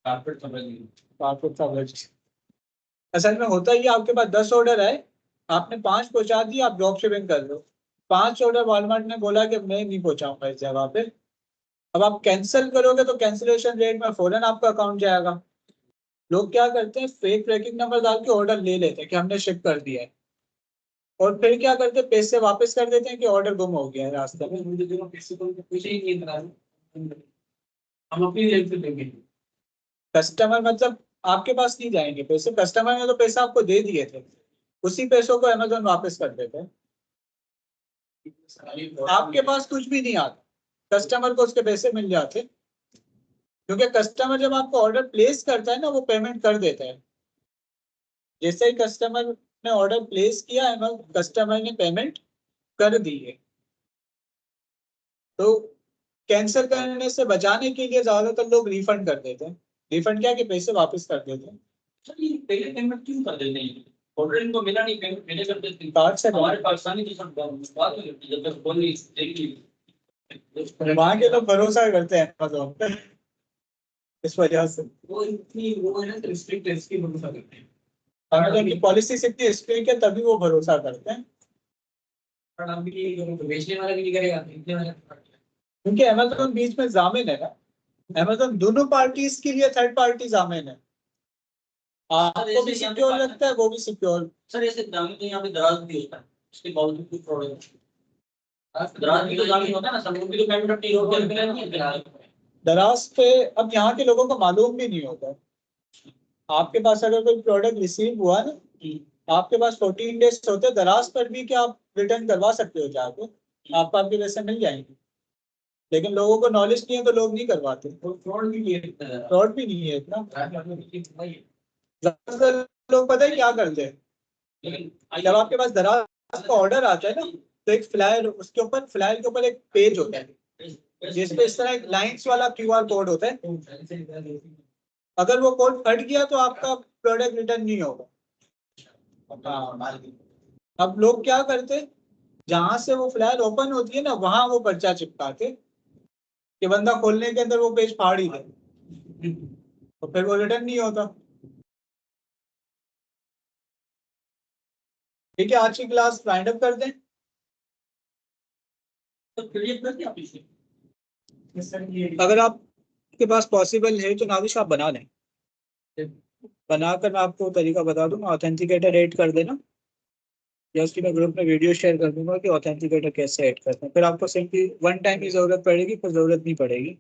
Speaker 1: कारपेट समझ असल में होता ही है, आपके पास 10 ऑर्डर है, आपने 5 पहुंचा दिए, आप ड्रॉप शिपिंग कर लो। 5 ऑर्डर वॉलमार्ट ने बोला कि मैं नहीं पहुंचाऊंगा इस जगह पे, अब आप कैंसिल करोगे तो कैंसिलेशन रेट में फौरन आपका अकाउंट जाएगा। लोग क्या करते हैं, फेक ट्रैकिंग नंबर डाल के ऑर्डर ले लेते हैं कि हमने शिप कर दिया है, और फिर क्या करते हैं, पैसे वापस कर देते हैं कि ऑर्डर गुम हो गया है रास्ते में।
Speaker 2: मुझे दोनों पैसे को कुछ ही नहीं करा, हम अपनी रेट पे देंगे।
Speaker 1: कस्टमर मतलब आपके पास नहीं जाएंगे पैसे, कस्टमर ने तो पैसे आपको दे दिए थे, उसी पैसों को अमेजोन वापस कर देते हैं। आपके पास कुछ भी नहीं आता, कस्टमर को उसके पैसे मिल जाते, क्योंकि कस्टमर जब आपको ऑर्डर प्लेस करता है ना, वो पेमेंट कर देता है। जैसे ही कस्टमर ने ऑर्डर प्लेस किया है, कस्टमर ने पेमेंट कर दी है। तो कैंसिल करने से बचाने के लिए ज्यादातर लोग रिफंड कर देते हैं। रिफंड क्या कि पैसे वापस कर देते हैं।
Speaker 2: सर ये पहले पेमेंट क्यों कर देते हैं? ऑर्डर इनको मिला नहीं, पेमेंट पहले कर देते हैं।
Speaker 1: कार्ड से
Speaker 2: हमारे पाकिस्तानी की सब बात हो जाती है, जब तक बोल नहीं देखी
Speaker 1: वहां के लोग भरोसा करते हैं अमेजोन पे, इस वजह से
Speaker 2: वो इतनी वो है ना रिस्ट्रिक्ट है, इसकी भरोसा करते हैं।
Speaker 1: अमेजोन की पॉलिसी इतनी स्ट्रिक्ट है, तभी वो भरोसा करते हैं।
Speaker 2: और हम भी यही करेंगे, बेचने वाला भी नहीं करेगा, खरीदने वाला
Speaker 1: क्योंकि अमेजोन बीच में जामिन है ना, अमेजोन दोनों पार्टीज के लिए थर्ड पार्टी जामिन है। आपको भी सिक्योर लगता है, वो भी सिक्योर।
Speaker 2: सर ऐसे दामी तो यहाँ पे दराज भी होता है, उसके बावजूद कुछ प्रॉब्लम दराज भी तो दामी होता है ना, सब लोग भी तो पेमेंट अपनी रोक कर नहीं है दराज।
Speaker 1: दराज पे अब यहाँ के लोगों को मालूम भी नहीं होता। आपके पास अगर कोई प्रोडक्ट रिसीव हुआ ना, आपके पास 14 डेज होते हैं दराज पर भी कि आप रिटर्न करवा सकते हो जाके, आपको आपके पैसे मिल जाएंगे। लेकिन लोगों को नॉलेज नहीं है तो लोग नहीं करवाते।
Speaker 2: फ्रॉड भी नहीं है,
Speaker 1: फ्रॉड भी नहीं है इतना। ज्यादातर लोग पता है क्या करते हैं,
Speaker 2: लेकिन
Speaker 1: जब आपके पास दराज का ऑर्डर आता है ना, तो एक फ्लायर, उसके ऊपर फ्लायर के ऊपर एक पेज होता है जिसपे इस तरह एक लाइंस वाला QR कोड होता है। अगर वो कोड फट गया तो आपका प्रोडक्ट रिटर्न नहीं होगा। अब लोग क्या करते, जहां से वो फ्लायर ओपन होती है ना, वहां वो पर्चा चिपकाते कि बंदा खोलने के अंदर वो पेज फाड़ ही दे, तो फिर वो रिटर्न नहीं होता। ठीक है, आज की क्लास वाइंड अप कर दें।
Speaker 2: तो क्लियर कर दिया पीछे।
Speaker 1: अगर आपके पास पॉसिबल है तो नाविश आप बना लें, बनाकर मैं आपको तरीका बता दूंगा, ऑथेंटिकेटर ऐड कर देना, या उसकी मैं ग्रुप में वीडियो शेयर कर दूंगा कि ऑथेंटिकेटर कैसे ऐड करते हैं। फिर आपको सिंपली वन टाइम की जरूरत पड़ेगी, फिर जरूरत नहीं पड़ेगी।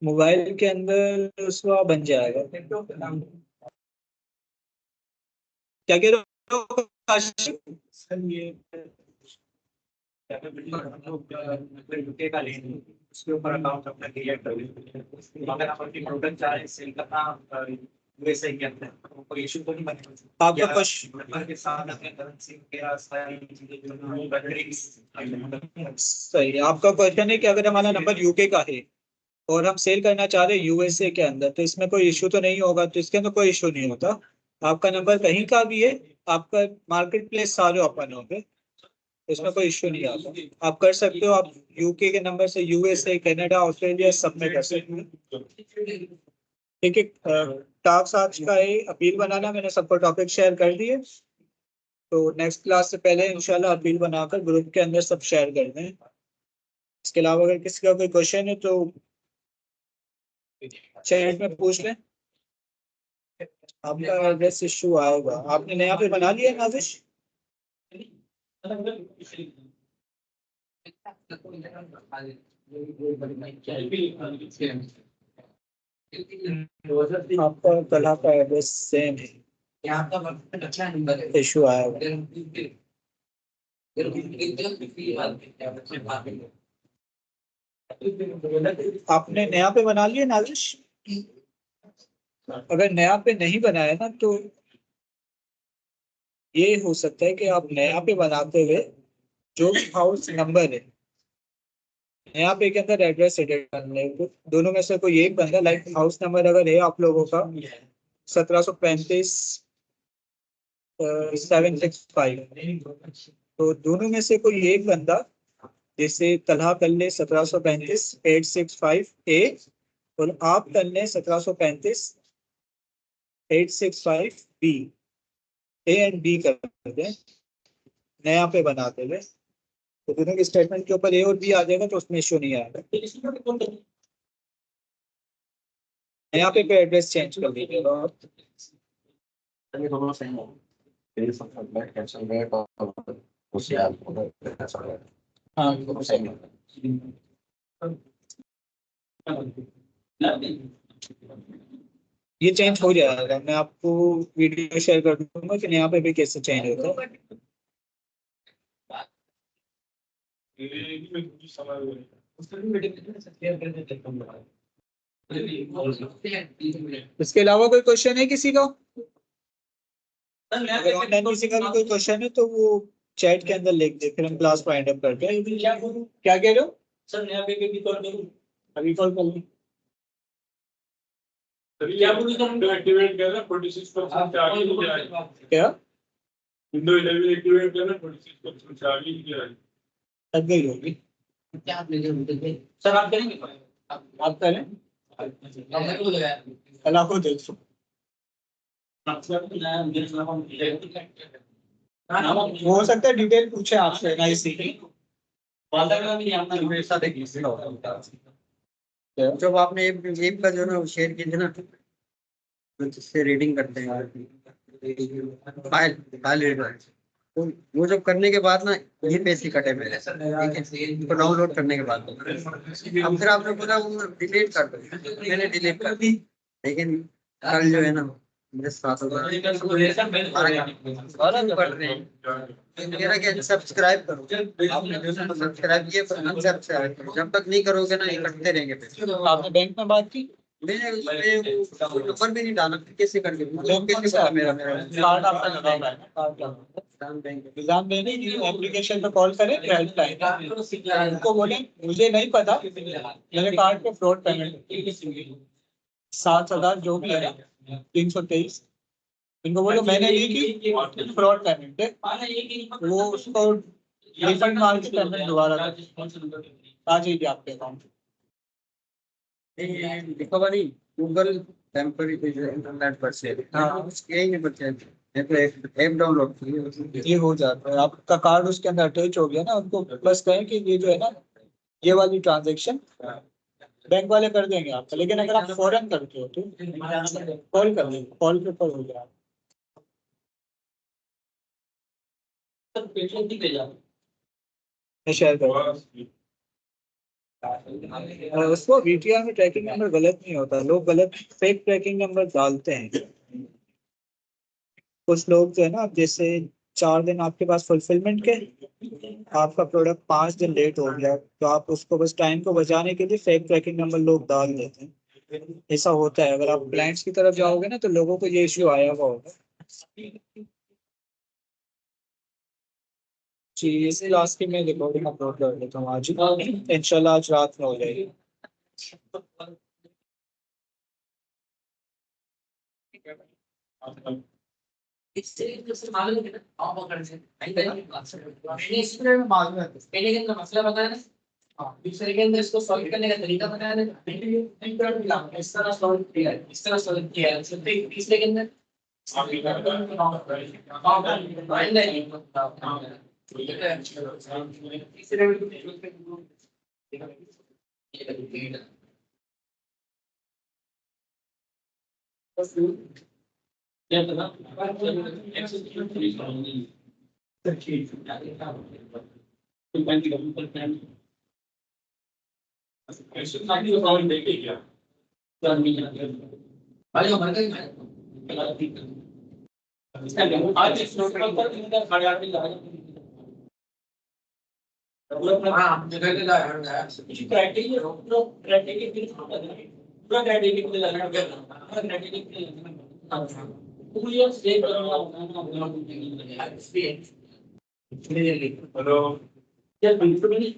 Speaker 1: मोबाइल के अंदर उसका बन जाएगा। क्या कह रहे हो आशिक?
Speaker 4: सर ये यूके का लेन है, उसके ऊपर अकाउंट अपना क्रिएट कर लेंगे। अगर आप अपनी प्रोडक्ट चाह रहे हैं सेल करना यूएसए के अंदर, तो कोई इशू तो नहीं बनेगा
Speaker 1: आपका क्वेश्चन
Speaker 4: के साथ अपने करेंसी वगैरह सारी चीजें जो है बैटरी
Speaker 1: सही है। आपका क्वेश्चन है कि अगर हमारा नंबर यूके का है और हम सेल करना चाह रहे हैं यूएसए के अंदर, तो इसमें कोई इशू तो नहीं होगा? तो इसके अंदर कोई इशू नहीं होता। आपका नंबर कहीं का भी है, आपका मार्केट प्लेस सारे ओपन होंगे, इसमें कोई इश्यू नहीं आता। आप कर सकते हो, आप यूके के नंबर से यूएसए, कनाडा, ऑस्ट्रेलिया सब में कर सकते हो। ठीक है, टास्क आज का है अपील बनाना, मैंने सबको टॉपिक शेयर कर दिए, तो नेक्स्ट क्लास से पहले इंशाल्लाह अपील बनाकर ग्रुप के अंदर सब शेयर कर दें। इसके अलावा अगर किसी का कोई क्वेश्चन है तो चैट में पूछ लें। आपका एड्रेस इशू आएगा, आपने नया पे बना लिया नाजिश? आपका कला का एड्रेस सेम है,
Speaker 2: यहाँ का अच्छा नंबर है,
Speaker 1: इशू आएगा। आपने नया पे बना लिया नाजिश? अगर नया पे नहीं बनाया ना, तो ये हो सकता है कि आप नया पे बनाते हुए जो भी हाउस नंबर है, नया पे के अंदर एड्रेस एडिट कर ले, दोनों में से कोई एक बंदा, लाइक हाउस नंबर अगर है आप लोगों का 1735 765, तो दोनों में से कोई एक बंदा जैसे तलहा कर ले 1735 865A, और आप कर ले 1735 865B ए एंड बी करते हैं, नया पे बनाते हुए, तो दोनों के स्टेटमेंट के ऊपर ए और बी आ जाएगा तो उसमें इश्यू नहीं आएगा। यहाँ पे एड्रेस चेंज कर दीजिएगा और
Speaker 5: ये दोनों सेम हो, फिर सब बैठ कैंसिल रेट और उससे आप कैंसिल रेट,
Speaker 1: हाँ
Speaker 5: ये दोनों सेम है।
Speaker 1: ये चेंज हो जाएगा, मैं आपको वीडियो शेयर कर दूंगा कि यहाँ पे भी कैसे चेंज होता है। इसके अलावा कोई क्वेश्चन है किसी का? अगर ऑनलाइन किसी का भी कोई क्वेश्चन है तो वो चैट के अंदर लिख दे, फिर हम क्लास को एंड अप करते हैं। क्या कह रहे हो
Speaker 2: सर नया पे भी कॉल करूं?
Speaker 1: अभी? कॉल कर ली
Speaker 2: क्या बोलूं सर?
Speaker 6: एक्टिवेट करना 46% से आगे नहीं जाएगा।
Speaker 1: क्या?
Speaker 6: विंडो 11 एक्टिवेट करना 46% से आगे नहीं जाएगा।
Speaker 1: लग गई होगी।
Speaker 2: क्या आप सर आप करेंगे?
Speaker 1: आप करें,
Speaker 2: मेरे को लगाया
Speaker 1: कल आपको देखो। हो सकता है डिटेल पूछे आपसे ना इसी की।
Speaker 7: जब आपने ऐप का जो ना शेयर किया था ना, तो जिससे रीडिंग करते हैं फाइल फाइल रीडर, तो वो जब करने के बाद ना ये पैसे कटे मेरे, ठीक है, इसको डाउनलोड करने के बाद अब फिर आपने बोला वो डिलीट कर दो, मैंने डिलीट कर दी, लेकिन कल जो है ना मेरे साथ पढ़ रहे हैं, मेरा क्या सब्सक्राइब करो, आपने जो सब्सक्राइब किया अनसब्सक्राइब करो, जब तक नहीं करोगे ना ये कटते रहेंगे पैसे।
Speaker 1: आपने बैंक में बात की?
Speaker 7: मैंने उसमें नंबर भी नहीं डाला, कैसे करके
Speaker 1: बैंक
Speaker 7: कैसे पता मेरा
Speaker 1: कार्ड आपका लगा हुआ है ना, कार्ड लगा हुआ है। निजाम बैंक की एप्लीकेशन पे कॉल करें, हेल्पलाइन उनको बोले मुझे नहीं पता, मेरे कार्ड पे फ्रॉड पेमेंट 7,000 जो भी है ना 323, इनको बोलो मैंने नहीं की, फ्रॉड पेमेंट है, वो उसको रिफंड मार के पेमेंट दोबारा आ जाएगी आपके अकाउंट।
Speaker 7: लिखा हुआ नहीं, गूगल टेम्पररी इंटरनेट पर से, हाँ यही नहीं बच्चे, ऐप डाउनलोड की
Speaker 1: ये हो जाता है, आपका कार्ड उसके अंदर अटैच हो गया ना, उनको बस कहें कि ये जो है ना ये वाली ट्रांजेक्शन बैंक वाले कर देंगे आपका, लेकिन अगर आप फौरन करते हो तो कॉल कर लेंगे, कॉल पे हो जाएगा। मैं शेयर करूँगा उसको। वीटीआर में ट्रैकिंग नंबर गलत नहीं होता, लोग गलत फेक ट्रैकिंग नंबर डालते हैं। कुछ लोग जो है ना, जैसे 4 दिन आपके पास फुलफिलमेंट के, आपका प्रोडक्ट 5 दिन लेट हो गया, तो आप उसको बस टाइम को बचाने के लिए फेक ट्रैकिंग नंबर लोग डाल देते हैं। ऐसा होता है, अगर आप क्लाइंट्स की तरफ जाओगे ना तो लोगों को ये इश्यू आया हुआ होगा। जी इस क्लास की मैं रिकॉर्डिंग अपलोड कर देता हूँ आज ही, इंशाल्लाह आज रात में हो जाएगी।
Speaker 2: पहले का मसला बताया ना, दूसरे के अंदर इसको सॉल्व करने का तरीका बताया ना, इस तरह सॉल्व किया है, इस तरह सॉल्व किया है। तीसरे के अंदर आज इस नोट पर इनका खड़ा क्राइटेरिया पूरा क्राइटेरिया के लगना पूरा क्राइटेरिया के लगना पूरी सेव करना
Speaker 6: हेलो
Speaker 2: क्या बिल्कुल नहीं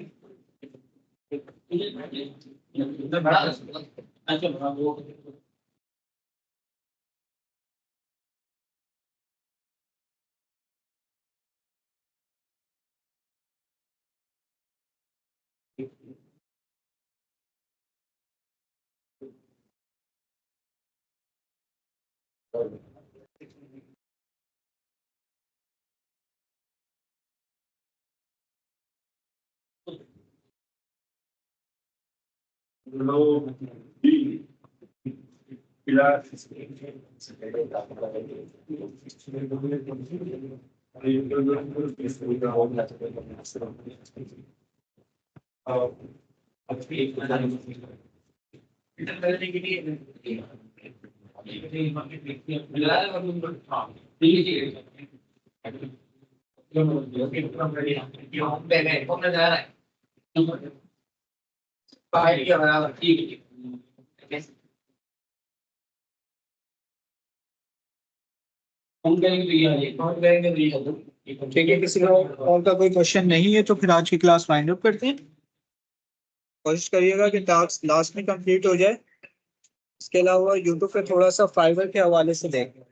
Speaker 2: अच्छा वो
Speaker 1: ठीक है, किसी और का कोई क्वेश्चन नहीं है तो फिर आज की क्लास फाइंड अप करते हैं। कोशिश करिएगा कि टास्क लास्ट में कंप्लीट हो जाए। इसके अलावा यूट्यूब पे थोड़ा सा फाइवर के हवाले से देखें।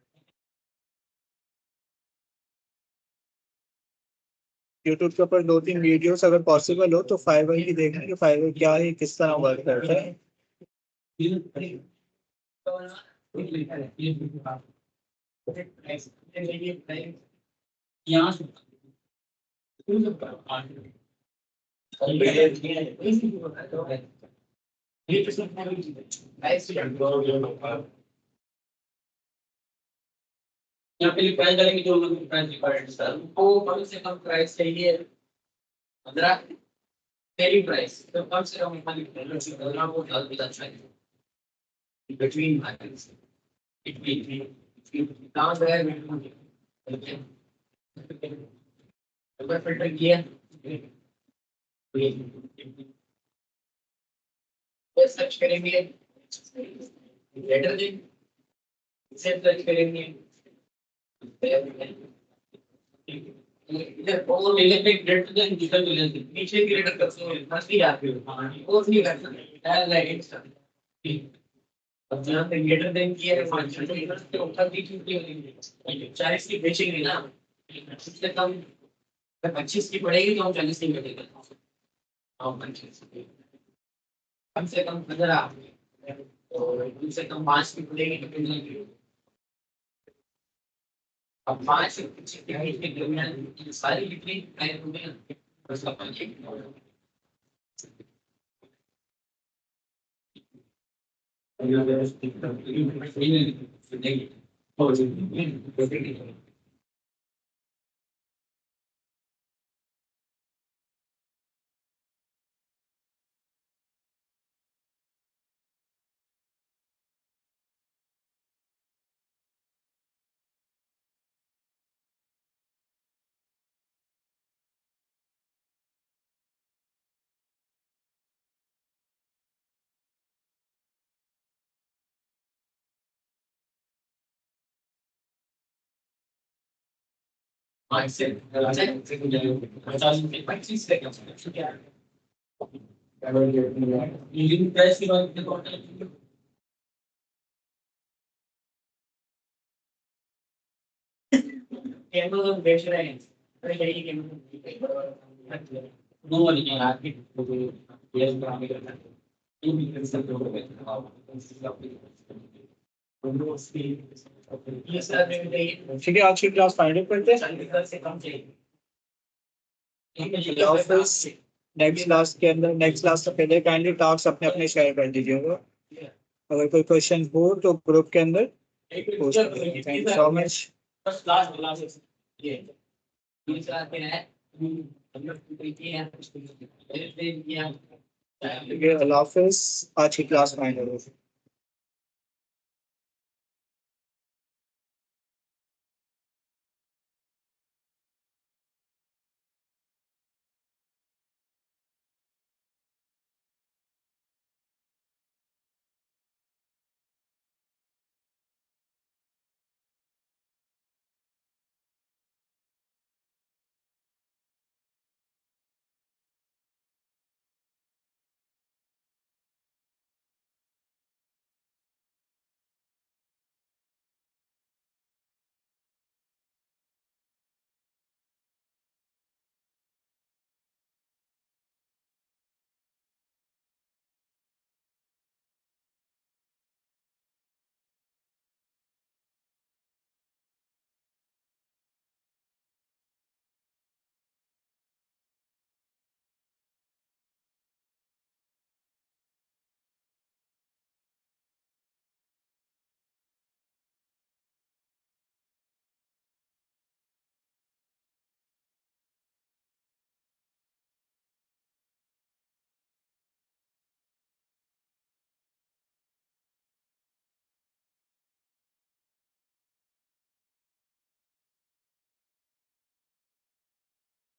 Speaker 1: यूट्यूब के ऊपर 2-3 वीडियोस अगर पॉसिबल हो तो फाइवर की देखें कि फाइवर क्या है, किस तरह वर्क करता है।
Speaker 2: यहाँ से यहाँ पे प्राइस डालेंगे जो लोग प्राइस रिक्वायर्ड सर वो कम से कम प्राइस चाहिए 15 तेरी प्राइस तो कम से कम 15 वो डाल देना चाहिए बिटवीन मार्केट्स बिटवीन कहाँ से है अगर फिल्टर किया सर्च करेंगे लेटर दें इसे सर्च करेंगे इधर और इलेक्ट्रिक ग्रिड के डिजिटल रिलेशन नीचे ग्रिड कर सकते हैं मस्त ही आते हैं और नहीं कर सकते है राइट अब जहां पे लेटर देन किया है फंक्शन तो इधर से उठा दी क्योंकि 40 की बेचेंगे ना इससे कम 25 की पड़ेगी तो हम 40 की बेचेंगे हम 25 कम से कम 15 और कम से कम 5 की पड़ेगी तो कितना की अब 5 से 25 के बीच के दरमियान सारी बिक्री प्राइस हो गई उसका 5 25 प्राइस की बात Amazon बेच रहे हैं अरे यही नो वाली है आपकी ये काम करना है ये भी कर सकते हो ये सर में बताइए
Speaker 1: ठीक है, आज की क्लास फाइंड अप करते हैं।
Speaker 2: से कम चाहिए
Speaker 1: नेक्स्ट क्लास के अंदर नेक्स्ट क्लास से पहले काइंडली टास्क अपने अपने शेयर कर दीजिएगा। अगर कोई क्वेश्चन हो तो ग्रुप के अंदर पोस्ट करिए। Thank you so much.
Speaker 2: बस क्लास ये दूसरा क्या है हम लोग देखिए हैं
Speaker 1: ठीक है, अल्लाह हाफिज़। आज की क्लास फाइंड अप।